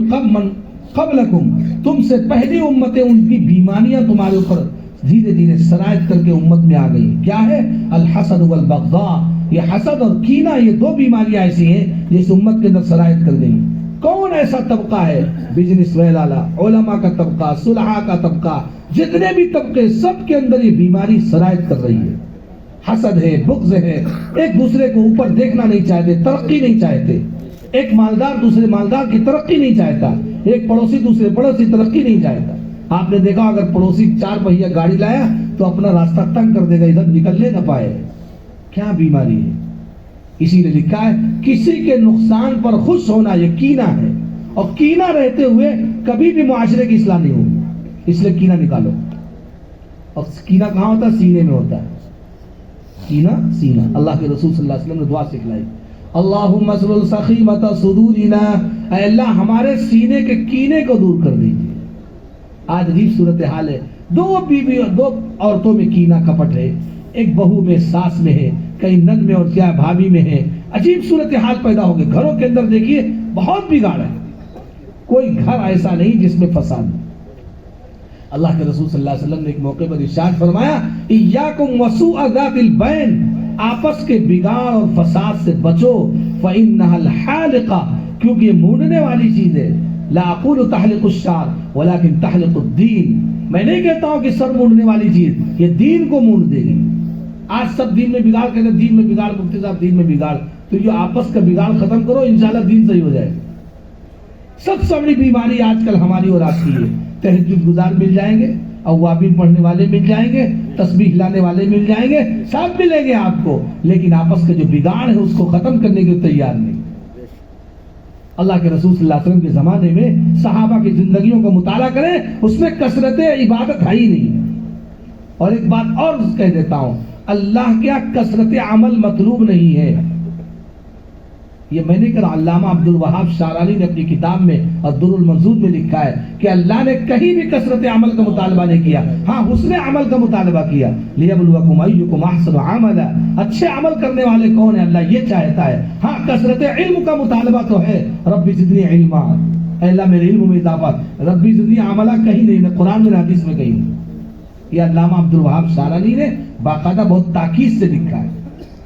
قبلکم، تم سے پہلی امتیں ان کی بیماریاں تمہارے اوپر دھیرے دھیرے سرایت کر کے امت میں آ گئی۔ کیا ہے؟ الحسد والبغضاء، یہ حسد اور کینہ، یہ دو بیماریاں ایسی ہیں جس امت کے اندر سرایت کر گئی۔ کون ایسا طبقہ ہے؟ بزنس ویل والا، علماء کا طبقہ، صلحاء کا طبقہ، جتنے بھی طبقے سب کے اندر یہ بیماری سرایت کر رہی ہے۔ حسد ہے، بغض ہے، ایک دوسرے کو اوپر دیکھنا نہیں چاہتے، ترقی نہیں چاہتے، ایک مالدار دوسرے مالدار کی ترقی نہیں چاہتا، ایک پڑوسی دوسرے پڑوسی ترقی نہیں چاہتا۔ آپ نے دیکھا اگر پڑوسی 4 پہیہ گاڑی لایا تو اپنا راستہ تنگ کر دے گا، ادھر نکلنے نہ پائے۔ کیا بیماری ہے؟ اسی لیے لکھا ہے کسی کے نقصان پر خوش ہونا یہ کینہ ہے، اور کینہ رہتے ہوئے کبھی بھی معاشرے کی اصلاح نہیں ہوگی۔ اس لیے کینہ نکالو۔ اور کینہ کہاں ہوتا ہے؟ سینے میں ہوتا ہے۔ کینہ سینہ، اللہ کے رسول صلی اللہ علیہ وسلم نے دعا سکھلائی، اللہم اسلل سخیمۃ صدورنا، اے اللہ ہمارے سینے کے کینے کو دور کر دیجیے۔ آج عجیب صورتحال ہے، دو عورتوں میں کینہ کپٹ ہے، ایک بہو میں، ساس میں ہے، کئی نند میں اور کیا بھابھی میں ہے۔ عجیب صورتحال پیدا ہو گئی گھروں کے اندر۔ دیکھیے بہت بگاڑ ہے، کوئی گھر ایسا نہیں جس میں فساد ہو۔ اللہ کے رسول صلی اللہ علیہ وسلم نے ایک موقع پر ارشاد فرمایا ایاکم وسوء ذات البین، آپس کے بگاڑ اور فساد سے بچو، فإنها الحالقہ، کیونکہ یہ مونڈنے والی چیز ہے۔ لا اقول تحلق الشعر ولكن تحلق الدین، میں نہیں کہتا ہوں کہ سر مونڈنے والی چیز یہ دین کو مونڈ دے گی۔ آج سب دین میں بگاڑ کہتے ہیں، دین میں بگاڑ، مفتی صاحب دین میں بگاڑ، تو یہ آپس کا بگاڑ ختم کرو، انشاءاللہ دین صحیح ہو جائے گا۔ سب سے بڑی بیماری آج کل ہماری اور آپ کی ہے، تہجد گزار مل جائیں گے، اوابین پڑھنے والے مل جائیں گے، تسبیح لانے والے مل جائیں گے، سب ملیں گے آپ کو، لیکن آپس کا جو بگاڑ ہے اس کو ختم کرنے کے تیار نہیں۔ اللہ کے رسول صلی اللہ علیہ وسلم کے زمانے میں صحابہ کی زندگیوں کو مطالعہ کریں، اس میں کثرت عبادت ہے ہی نہیں۔ اور ایک بات اور کہہ دیتا ہوں، اللہ کیا کثرت عمل مطلوب نہیں ہے۔ یہ میں نے کہا، علامہ عبد الوہاب شارانی نے اپنی کتاب میں الدر المنضود میں لکھا ہے کہ اللہ نے کہیں بھی کثرت عمل کا مطالبہ نہیں کیا، ہاں حسن عمل کا مطالبہ کیا۔ لیبلوکم ایکم احسن عملا، اچھے عمل کرنے والے کون ہیں اللہ یہ چاہتا ہے۔ ہاں کثرت علم کا مطالبہ تو ہے، رب زدنی علما، اے اللہ میرے علم میں اضافہ، ربی زدنی عملہ کہیں نہیں، نہ قرآن میں نہ حدیث میں کہیں نہیں. یہ علامہ عبد الوہاب شارانی نے باقاعدہ بہت تاکید سے لکھا ہے.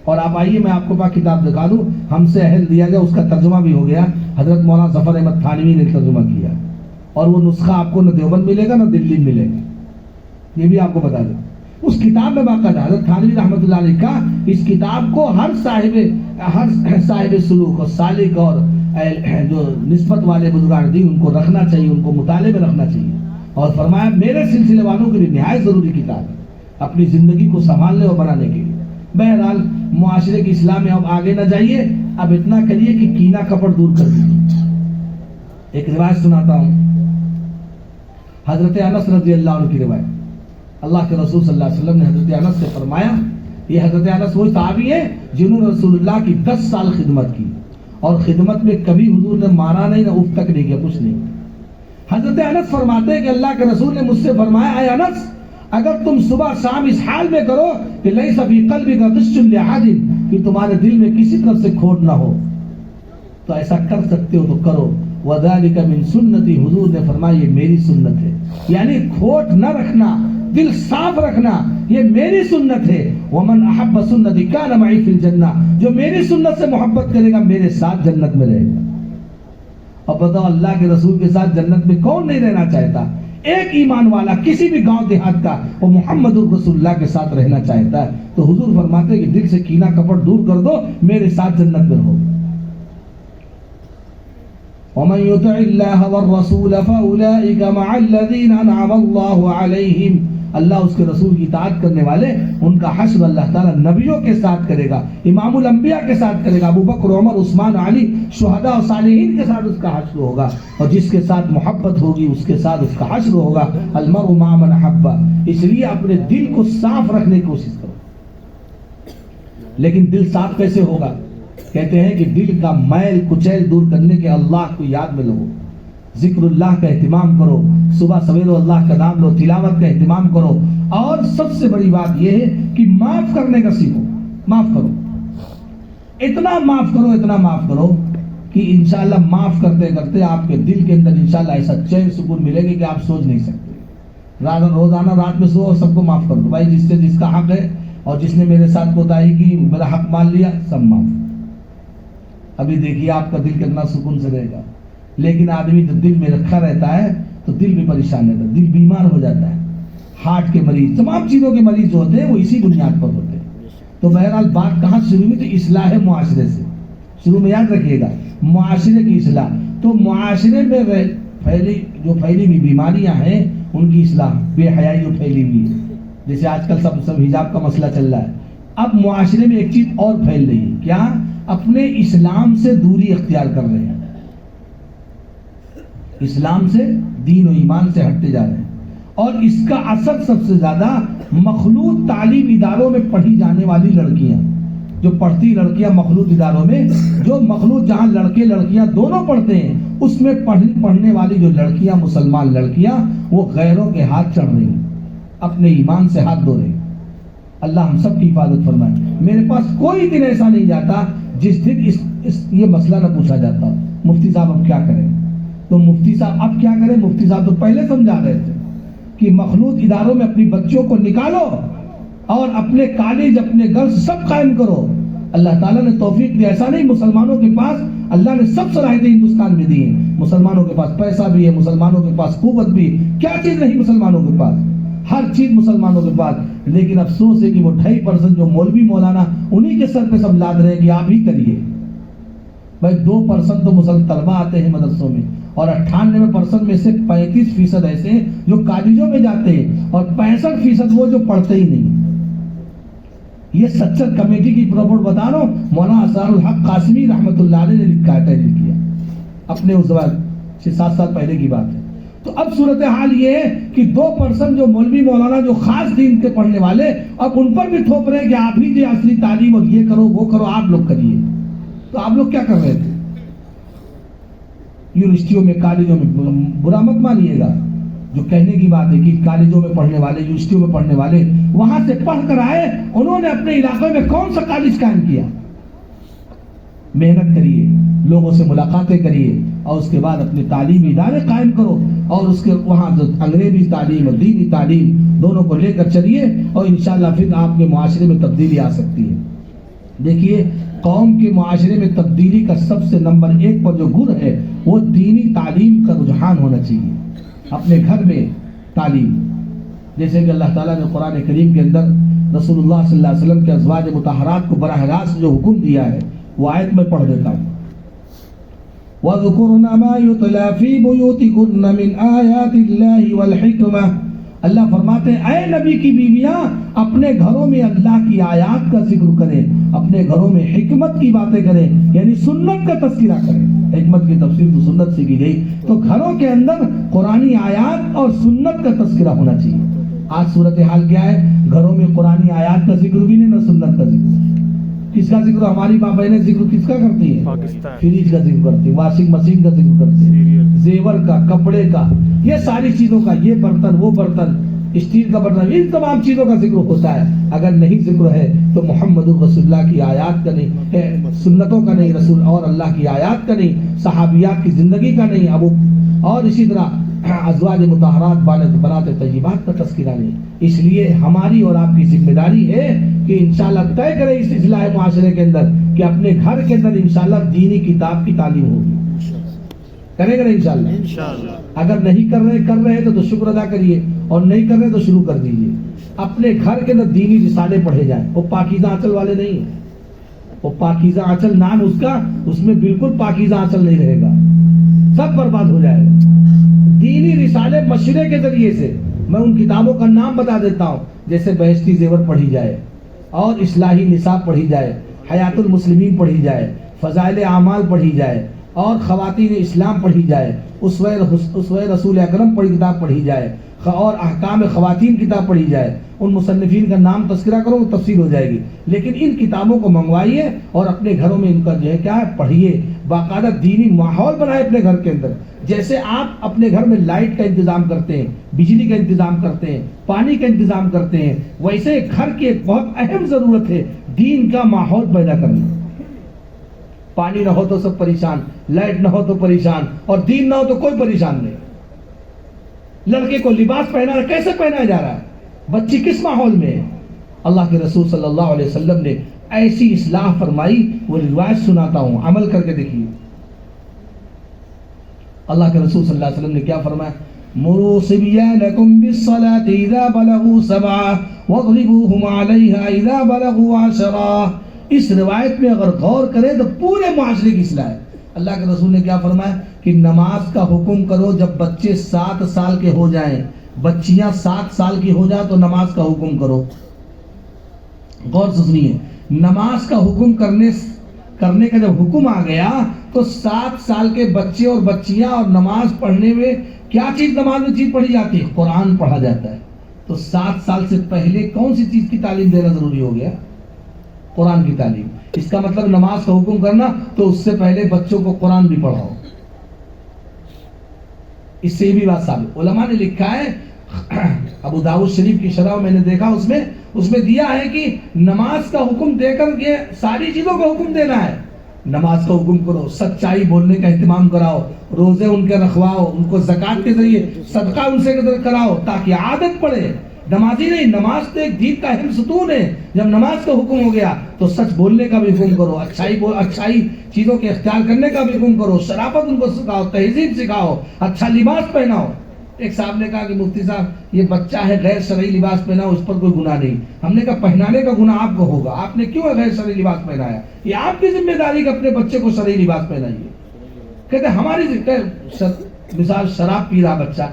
اور آپ آئیے میں آپ کو پاک کتاب دکھا دوں، ہم سے اہل دیا گیا، اس کا ترجمہ بھی ہو گیا، حضرت مولانا ظفر احمد تھانوی نے ترجمہ کیا. اور وہ نسخہ آپ کو نہ دیوبند ملے گا نہ دلی ملے گا، یہ بھی آپ کو بتا دیں. اس کتاب میں باقاعدہ حضرت تھانوی رحمۃ اللہ علیہ کا اس کتاب کو ہر صاحب سلوک اور سالک اور جو نسبت والے بزرگان دین ان کو رکھنا چاہیے، ان کو مطالعے میں رکھنا چاہیے. اور فرمایا میرے سلسلے والوں کے لیے نہایت ضروری کتاب ہے اپنی زندگی کو سنبھالنے اور بنانے کے لیے. بہرحال معاشرے کی اصلاح میں اب آگے نہ جائیے، اب اتنا کریے کہ کینہ کپٹ دور کر دیجیے. ایک روایت سناتا ہوں، حضرت انس رضی اللہ عنہ کی روایت. اللہ کے رسول صلی اللہ علیہ وسلم نے حضرت انس سے فرمایا، یہ حضرت انس وہی صحابی ہیں جنہوں نے رسول اللہ کی 10 سال خدمت کی، اور خدمت میں کبھی حضور نے مارا نہیں، نہ اف تک نہیں کیا، کچھ نہیں. حضرت انس فرماتے ہیں کہ اللہ کے رسول نے مجھ سے فرمایا، اے انس اگر تم صبح شام اس حال میں کرو کہ لیس فی قلبک غش لأحد، کہ تمہارے دل میں کسی طرف سے کھوٹ نہ ہو، تو ایسا کر سکتے ہو تو کرو. وذالک من سنتی، حضور نے فرمایا یہ میری سنت ہے. یعنی کھوٹ نہ رکھنا، دل صاف رکھنا، یہ میری سنت ہے. ومن احب سنتی کان معی فی الجنہ، جو میری سنت سے محبت کرے گا میرے ساتھ جنت میں رہے گا. اور بتاؤ اللہ کے رسول کے ساتھ جنت میں کون نہیں رہنا چاہتا؟ ایک ایمان والا کسی بھی گاؤں دیہات کا وہ محمد رسول اللہ کے ساتھ رہنا چاہتا ہے. تو حضور فرماتے ہیں کہ دل سے کینہ کپٹ دور کر دو، میرے ساتھ جنت میں رہو. ومن يطع الله والرسول فاولئك مع الذين انعم الله عليهم، اللہ اس کے رسول کی اطاعت کرنے والے ان کا حشر اللہ تعالیٰ نبیوں کے ساتھ کرے گا، امام الانبیاء کے ساتھ کرے گا، ابو بکر عمر عثمان علی شہداء اور صالحین کے ساتھ اس کا حشر ہوگا. اور جس کے ساتھ محبت ہوگی اس کے ساتھ اس کا حشر ہوگا. المرء مع من احب. اس لیے اپنے دل کو صاف رکھنے کی کوشش کرو. لیکن دل صاف کیسے ہوگا؟ کہتے ہیں کہ دل کا میل کچیل دور کرنے کے اللہ کو یاد میں لو، ذکر اللہ کا اہتمام کرو، صبح سویرے اللہ کا نام لو، تلاوت کا اہتمام کرو. اور سب سے بڑی بات یہ ہے کہ معاف کرنے کا سیکھو. معاف کرو، اتنا معاف کرو، اتنا معاف کرو کہ انشاءاللہ معاف کرتے کرتے آپ کے دل کے اندر انشاءاللہ ایسا چین سکون ملے گی کہ آپ سوچ نہیں سکتے. روزانہ رات میں سو اور سب کو معاف کر دو. بھائی جس سے جس کا حق ہے اور جس نے میرے ساتھ کوتاہی کی، میرا حق مان لیا، سب معاف. ابھی دیکھیے آپ کا دل کتنا سکون سے رہے گا. لیکن آدمی جب دل میں رکھا رہتا ہے تو دل بھی پریشان رہتا ہے، دل بیمار ہو جاتا ہے. ہارٹ کے مریض، تمام چیزوں کے مریض جو ہوتے ہیں وہ اسی بنیاد پر ہوتے ہیں. تو بہرحال بات کہاں شروع ہوئی؟ تو اصلاح معاشرے سے شروع میں. یاد رکھیے گا معاشرے کی اصلاح. تو معاشرے میں پھیلی ہوئی بیماریاں ہیں ان کی اصلاح. بے حیائی جو پھیلی ہوئی ہے، جیسے آج کل سب حجاب کا مسئلہ چل رہا ہے. اب معاشرے میں ایک چیز اور پھیل رہی ہے، کیا؟ اپنے اسلام سے دوری اختیار کر رہے ہیں. اسلام سے، دین و ایمان سے ہٹتے جا رہے ہیں. اور اس کا اثر سب سے زیادہ مخلوط تعلیم اداروں میں پڑھی جانے والی لڑکیاں، جو پڑھتی لڑکیاں مخلوط اداروں میں، جو مخلوط جہاں لڑکے لڑکیاں دونوں پڑھتے ہیں، اس میں پڑھنے والی جو لڑکیاں، مسلمان لڑکیاں، وہ غیروں کے ہاتھ چڑھ رہی ہیں، اپنے ایمان سے ہاتھ دھو رہی ہیں. اللہ ہم سب کی حفاظت فرمائے. میرے پاس کوئی دن ایسا نہیں جاتا جس دن یہ مسئلہ نہ پوچھا جاتا مفتی صاحب اب کیا کریں. تو مفتی صاحب اب کیا کریں؟ مفتی صاحب تو پہلے سمجھا رہے تھے کہ مخلوط اداروں میں اپنی بچوں کو نکالو اور اپنے کالج، اپنے گرلز سب قائم کرو. اللہ تعالیٰ نے توفیق دی. ایسا نہیں، مسلمانوں کے پاس اللہ نے سب صلاحیتیں ہندوستان میں دی ہیں. مسلمانوں کے پاس پیسہ بھی ہے، مسلمانوں کے پاس قوت بھی، کیا چیز نہیں مسلمانوں کے پاس؟ ہر چیز مسلمانوں کے پاس. لیکن افسوس ہے کہ وہ 2.5% جو مولوی مولانا انہی کے سر پہ سب لاد رہے ہیں کہ آپ ہی کریے. بھائی 2% تو مسلم طلبہ آتے ہیں مدرسوں میں، اور 98% میں سے 35% ایسے ہیں جو کالجوں میں جاتے ہیں، اور 65% وہ جو پڑھتے ہی نہیں. یہ سچر کمیٹی کی رپورٹ بتا رہا ہوں، مولانا اسرار الحق قاسمی رحمۃ اللہ علیہ نے لکھا ہے، تحریر کیا اپنے اس وقت 6-7 سال پہلے کی بات ہے. تو اب صورتحال یہ ہے کہ 2% جو مولوی مولانا جو خاص دین کے پڑھنے والے، اب ان پر بھی تھوپ رہے ہیں کہ آپ ہی جو اصلی تعلیم اور یہ کرو وہ کرو، آپ لوگ کریے. تو آپ لوگ کیا کر رہے تھے؟ یونیورسٹیوں میں، کالجوں میں، برا مت مانیے گا جو کہنے کی بات ہے کہ کالجوں میں پڑھنے والے، یونیورسٹیوں میں پڑھنے والے وہاں سے پڑھ کر آئے، انہوں نے اپنے علاقے میں کون سا کالج قائم کیا؟ محنت کریے، لوگوں سے ملاقاتیں کریے، اور اس کے بعد اپنے تعلیمی ادارے قائم کرو اور اس کے وہاں جو انگریزی تعلیم اور دینی تعلیم دونوں کو لے کر چلیے اور انشاءاللہ پھر آپ کے معاشرے میں تبدیلی آ سکتی ہے. دیکھیے قوم کے معاشرے میں تبدیلی کا سب سے نمبر 1 پر جو گر ہے وہ دینی تعلیم کا رجحان ہونا چاہیے. اپنے گھر میں تعلیم، جیسے کہ اللہ تعالیٰ نے قرآن کریم کے اندر رسول اللہ صلی اللہ علیہ وسلم کے ازواج مطہرات کو براہ راست جو حکم دیا ہے وہ آیت میں پڑھ دیتا ہوں. وَذُكُرْنَ مَا يُتْلَى فِي بُيُوتِكُنَّ مِنْ آيَاتِ اللَّهِ وَالْحِكْمَةِ. اللہ فرماتے ہیں اے نبی کی بیویاں اپنے گھروں میں اللہ کی آیات کا ذکر کریں، اپنے گھروں میں حکمت کی باتیں کریں، یعنی سنت کا تذکرہ کریں. حکمت کی تفسیر تو سنت سے کی گئی، تو گھروں کے اندر قرآنی آیات اور سنت کا تذکرہ ہونا چاہیے. آج صورتحال کیا ہے؟ گھروں میں قرآنی آیات کا ذکر بھی نہیں، نہ سنت کا ذکر. کس کا ذکر؟ ہماری ماں بہنیں ذکر کس کا کرتی ہیں؟ فریج کا ذکر کرتی ہیں، واشنگ مشین کا ذکر کرتی ہیں، زیور کا، کپڑے کا، یہ ساری چیزوں کا، یہ برتن، وہ برتن، اسٹیل کا برتن، ان تمام چیزوں کا ذکر ہوتا ہے. اگر نہیں ذکر ہے تو محمد رسول اللہ کی آیات کا نہیں ہے، سنتوں کا نہیں، رسول اور اللہ کی آیات کا نہیں، صحابیات کی زندگی کا نہیں، ابو اور اسی طرح ازواج مطہرات بنات طیبات کا تذکرہ نہیں. اس لیے ہماری اور آپ کی ذمہ داری ہے کہ انشاءاللہ طے کریں اس اصلاح معاشرے کے اندر کہ اپنے گھر کے اندر انشاءاللہ دینی کتاب کی تعلیم ہوگی. کریں گے انشاءاللہ. اگر نہیں کر رہے ہیں تو شکر ادا کریے، اور نہیں کر رہے تو شروع کر دیجیے. اپنے گھر کے اندر دینی رسالے پڑھے جائیں. وہ پاکیزہ آنچل والے نہیں ہیں، وہ پاکیزہ آنچل نام اس کا، اس میں بالکل پاکیزہ آنچل نہیں رہے گا، سب برباد ہو جائے گا. دینی رسالے مشورے کے ذریعے سے، میں ان کتابوں کا نام بتا دیتا ہوں، جیسے بہشتی زیور پڑھی جائے، اور اصلاحی نصاب پڑھی جائے، حیات المسلمین پڑھی جائے، فضائل اعمال پڑھی جائے، اور خواتین اسلام پڑھی جائے، اسوہ رسول اکرم پڑھی کتاب پڑھی جائے، اور احکام خواتین کتاب پڑھی جائے. ان مصنفین کا نام تذکرہ کرو، تفصیل ہو جائے گی. لیکن ان کتابوں کو منگوائیے اور اپنے گھروں میں ان کا جو ہے کیا ہے پڑھیے. باقاعدہ دینی ماحول بنائے اپنے گھر کے اندر. جیسے آپ اپنے گھر میں لائٹ کا انتظام کرتے ہیں، بجلی کا انتظام کرتے ہیں، پانی کا انتظام کرتے ہیں، ویسے گھر کی ایک بہت اہم ضرورت ہے دین کا ماحول پیدا کرنا. پانی نہ ہو تو سب پریشان، لائٹ نہ ہو تو پریشان، اور دین نہ ہو تو کوئی پریشان نہیں. لڑکے کو لباس پہنا کیسے پہنایا جا رہا ہے؟ بچی کس ماحول میں ہے؟ اللہ کے رسول صلی اللہ علیہ وسلم نے ایسی اصلاح فرمائی، وہ روایت سناتا ہوں، عمل کر کے دیکھیے. اللہ کے رسول صلی اللہ علیہ وسلم نے کیا فرمایا؟ مروا صبيانكم بالصلاة إذا بلغوا 7 واضربوهم عليها إذا بلغوا 10. اس روایت میں اگر غور کریں تو پورے معاشرے کی اصلاح ہے. اللہ کے رسول نے کیا فرمایا کہ نماز کا حکم کرو جب بچے 7 سال کے ہو جائیں، بچیاں 7 سال کی ہو جائیں تو نماز کا حکم کرو. غور سے سنیے، نماز کا حکم کرنے کا جب حکم آ گیا تو 7 سال کے بچے اور بچیاں، اور نماز پڑھنے میں کیا چیز نماز میں چیز پڑھی جاتی ہے؟ قرآن پڑھا جاتا ہے. تو 7 سال سے پہلے کون سی چیز کی تعلیم دینا ضروری ہو گیا؟ قرآن کی تعلیم. اس کا مطلب نماز کا حکم کرنا تو اس سے پہلے بچوں کو قرآن بھی پڑھاؤ. اس سے بھی بات ثابت. علماء نے لکھا ہے، ابو داؤد شریف کی شرح میں نے دیکھا، اس میں دیا ہے کہ نماز کا حکم دے کر یہ ساری چیزوں کا حکم دینا ہے. نماز کا حکم کرو، سچائی بولنے کا اہتمام کراؤ، روزے ان کے رکھواؤ، ان کو زکات کے ذریعے صدقہ ان سے کراؤ تاکہ عادت پڑے. نمازی نہیں، نماز تو ایک دین کا اہم ستون ہے. جب نماز کا حکم ہو گیا تو سچ بولنے کا بھی حکم کرو، اچھائی چیزوں کے اختیار کرنے کا بھی حکم کرو، شرافت ان کو سکھاؤ، تہذیب سکھاؤ، اچھا لباس پہناؤ. ایک صاحب نے کہا کہ مفتی صاحب یہ بچہ ہے غیر شرعی لباس پہناؤ، اس پر کوئی گناہ نہیں. ہم نے کہا پہنانے کا گناہ آپ کو ہوگا، آپ نے کیوں غیر شرعی لباس پہنایا؟ یہ آپ کی ذمہ داری کہ اپنے بچے کو شرعی لباس پہنائیے. کہتے ہماری مثال شراب پی رہا بچہ،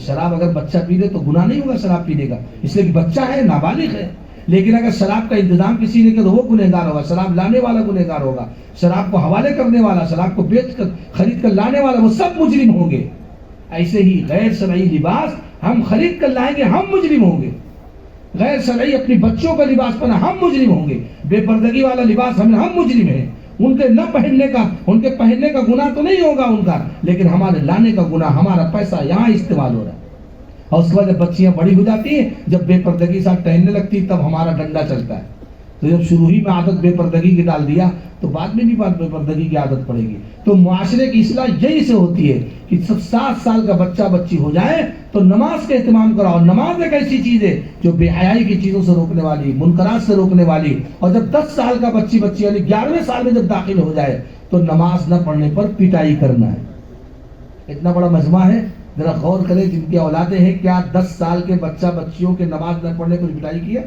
شراب اگر بچہ پی لے تو گناہ نہیں ہوگا شراب پینے کا، اس لیے کہ بچہ ہے، نابالغ ہے. لیکن اگر شراب کا انتظام کسی نے کیا تو وہ گنہگار ہوگا، شراب لانے والا گنہگار ہوگا، شراب کو حوالے کرنے والا، شراب کو بیچ کر خرید کر لانے والا، وہ سب مجرم ہوں گے. ایسے ہی غیر شرعی لباس ہم خرید کر لائیں گے، ہم مجرم ہوں گے. غیر شرعی اپنی بچوں کا لباس پہنا، ہم مجرم ہوں گے. بے پردگی والا لباس ہم مجرم ہیں. ان کے نہ پہننے کا، ان کے پہننے کا گناہ تو نہیں ہوگا ان کا، لیکن ہمارے لانے کا گناہ، ہمارا پیسہ یہاں استعمال ہو رہا ہے. اور اس کے بعد جب بچیاں بڑی ہو جاتی ہیں، جب بے پردگی ساتھ ٹہلنے لگتی تب ہمارا ڈنڈا چلتا ہے. تو جب شروع ہی میں عادت بے پردگی کی ڈال دیا تو بعد میں بھی بے پردگی کی عادت پڑے گی. تو معاشرے کی اصلاح یہی سے ہوتی ہے کہ سب 7 سال کا بچہ بچی ہو جائے تو نماز کا اہتمام کراؤ. نماز ایک ایسی چیز ہے جو بے حیائی کی چیزوں سے روکنے والی، منکرات سے روکنے والی. اور جب 10 سال کا بچی یعنی 11ویں سال میں جب داخل ہو جائے تو نماز نہ پڑھنے پر پٹائی کرنا ہے. اتنا بڑا مجمع ہے، ذرا غور کریں جن کی اولادیں ہیں، کیا 10 سال کے بچیوں کے نماز نہ پڑھنے پر پٹائی کیا؟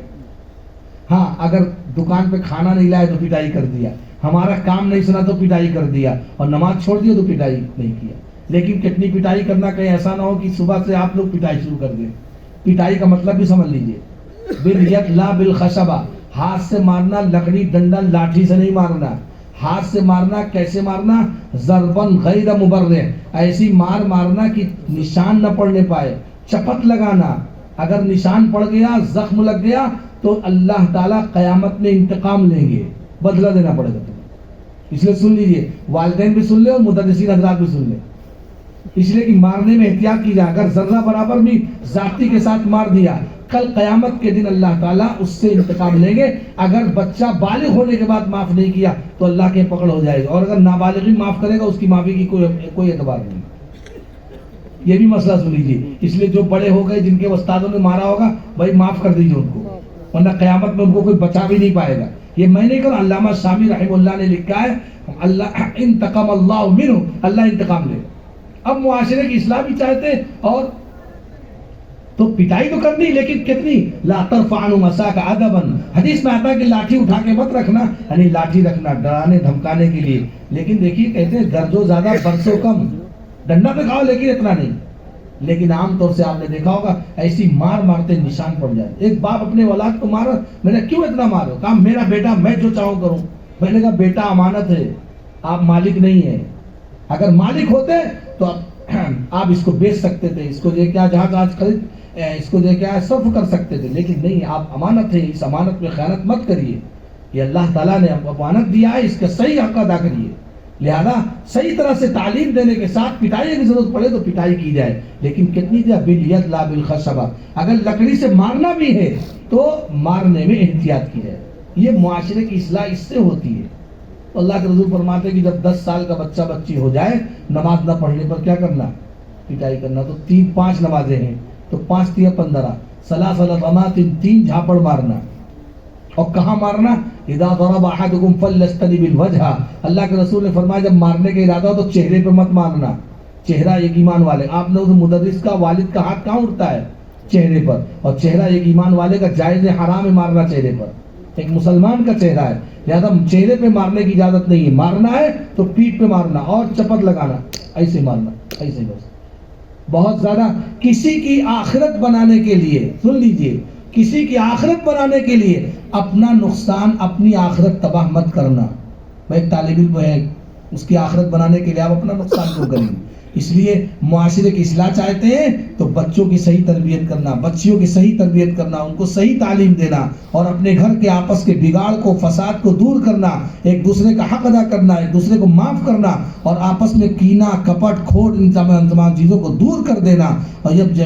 ہاں، اگر دکان پہ کھانا نہیں لائے تو پٹائی کر دیا، ہمارا کام نہیں سنا تو پٹائی کر دیا، اور نماز چھوڑ دیا تو پٹائی نہیں کیا. لیکن کتنی پٹائی کرنا، کہیں ایسا نہ ہو کہ صبح سے آپ لوگ پٹائی شروع کر دیں. پٹائی کا مطلب بھی سمجھ لیجئے، بالید لا بالخشبہ، ہاتھ سے مارنا، لکڑی ڈنڈا لاٹھی سے نہیں مارنا. ہاتھ سے مارنا کیسے مارنا؟ ضربن غیر مبرح، ایسی مارنا کہ نشان نہ پڑنے پائے. چپت لگانا، اگر نشان پڑ گیا، زخم لگ گیا تو اللہ تعالیٰ قیامت میں انتقام لیں گے، بدلہ دینا پڑے گا تمہیں. اس لیے سن لیجئے، والدین بھی سن لے اور مدرسین حضرات بھی سن لے، اس لیے کہ مارنے میں احتیاط کی جائے. اگر ذرہ برابر بھی ذاتی کے ساتھ مار دیا، کل قیامت کے دن اللہ تعالیٰ اس سے انتقام لیں گے. اگر بچہ بالغ ہونے کے بعد معاف نہیں کیا تو اللہ کے پکڑ ہو جائے گا، اور اگر نابالغ معاف کرے گا اس کی معافی کی کوئی اعتبار نہیں. یہ بھی مسئلہ سن لیجیے. اس لیے جو بڑے ہو گئے، جن کے استادوں نے مارا ہوگا، بھائی معاف کر دیجیے ان کو، ورنہ قیامت میں ان کو کوئی بچا بھی نہیں پائے گا. یہ میں نہیں کہا، علامہ شامی رحمہ اللہ نے لکھا ہے، اللہ انتقم اللہ منہ، اللہ انتقام لے. اب معاشرے کی اصلاح بھی چاہتے اور تو پٹائی تو کرنی، لیکن کتنی؟ لا ترفعوا مساک ادبا، حدیث میں آتا ہے کہ لاٹھی اٹھا کے مت رکھنا، یعنی لاٹھی رکھنا ڈرانے دھمکانے کے لیے. لیکن دیکھیے کہتے ہیں گرجو زیادہ برسو کم، ڈنڈا پہ کھاؤ لیکن اتنا نہیں. لیکن عام طور سے آپ نے دیکھا ہوگا ایسی مارتے نشان پڑ جائے. ایک باپ اپنے اولاد کو مارا، میں نے کیوں اتنا مارو؟ کہا میرا بیٹا، میں جو چاہوں کروں. میں نے کہا بیٹا امانت ہے، آپ مالک نہیں ہیں. اگر مالک ہوتے تو آپ اس کو بیچ سکتے تھے، اس کو دے کے جہاز خرید، اس کو دے کے صرف کر سکتے تھے. لیکن نہیں، آپ امانت ہے، اس امانت میں خیانت مت کریے. یہ اللہ تعالیٰ نے امانت دیا ہے، اس کا صحیح حق ادا کریے. لہذا صحیح طرح سے تعلیم دینے کے ساتھ پٹائی کی ضرورت پڑے تو پٹائی کی جائے، لیکن کتنی دیا؟ بالید لا بالخشبہ. اگر لکڑی سے مارنا بھی ہے تو مارنے میں احتیاط کی جائے. یہ معاشرے کی اصلاح اس سے ہوتی ہے. تو اللہ کے رسول فرماتے ہیں کہ جب 10 سال کا بچہ بچی ہو جائے، نماز نہ پڑھنے پر کیا کرنا؟ پٹائی کرنا. تو 5 نمازیں ہیں، تو 5 × 15، ثلاث ضمات، 3 جھاپڑ مارنا. اور کہاں مارنا؟ اذا ضرب احدكم فليستلب الوجه. اللہ کے رسول نے فرمایا جب مارنے کا ارادہ ہو تو چہرے پہ مت مارنا. چہرہ ایک ایمان والے، آپ نے مدرس کا، والد کا ہاتھ کہاں اٹھتا ہے؟ چہرے پر. اور چہرہ ایک ایمان والے کا جائز حرام ہے مارنا چہرے پر، ایک مسلمان کا چہرہ ہے. لہذا چہرے پہ مارنے کی اجازت نہیں ہے. مارنا ہے تو پیٹھ پہ مارنا اور چپت لگانا، ایسے مارنا، ایسے بس. بہت زیادہ کسی کی آخرت بنانے کے لیے، سن لیجئے، کسی کی آخرت بنانے کے لیے اپنا نقصان، اپنی آخرت تباہ مت کرنا. میں ایک طالب علم ہے، اس کی آخرت بنانے کے لیے آپ اپنا نقصان کیوں کریں گے؟ اس لیے معاشرے کی اصلاح چاہتے ہیں تو بچوں کی صحیح تربیت کرنا، بچیوں کی صحیح تربیت کرنا، ان کو صحیح تعلیم دینا، اور اپنے گھر کے آپس کے بگاڑ کو، فساد کو دور کرنا، ایک دوسرے کا حق ادا کرنا، ایک دوسرے کو معاف کرنا، اور آپس میں کینہ، کپٹ، کھوٹ، ان تمام چیزوں کو دور کر دینا. اور جب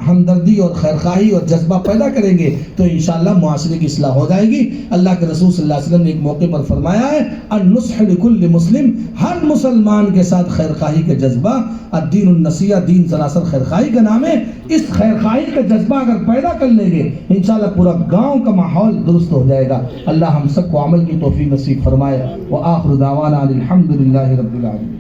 ہمدردی اور خیرخواہی اور جذبہ پیدا کریں گے تو انشاءاللہ معاشرے کی اصلاح ہو جائے گی. اللہ کے رسول صلی اللہ علیہ وسلم نے ایک موقع پر فرمایا ہے، النصح لکل مسلم، ہر مسلمان کے ساتھ خیرخواہی کا جذبہ. الدین النصیحہ، دین سراسر خیرخواہی کا نام ہے. اس خیرخواہی کا جذبہ اگر پیدا کر لیں گے انشاءاللہ پورا گاؤں کا ماحول درست ہو جائے گا. اللہ ہم سب کو عمل کی توفیق نصیب فرمائے. وآخر دعوانا الحمدللہ رب العالمین.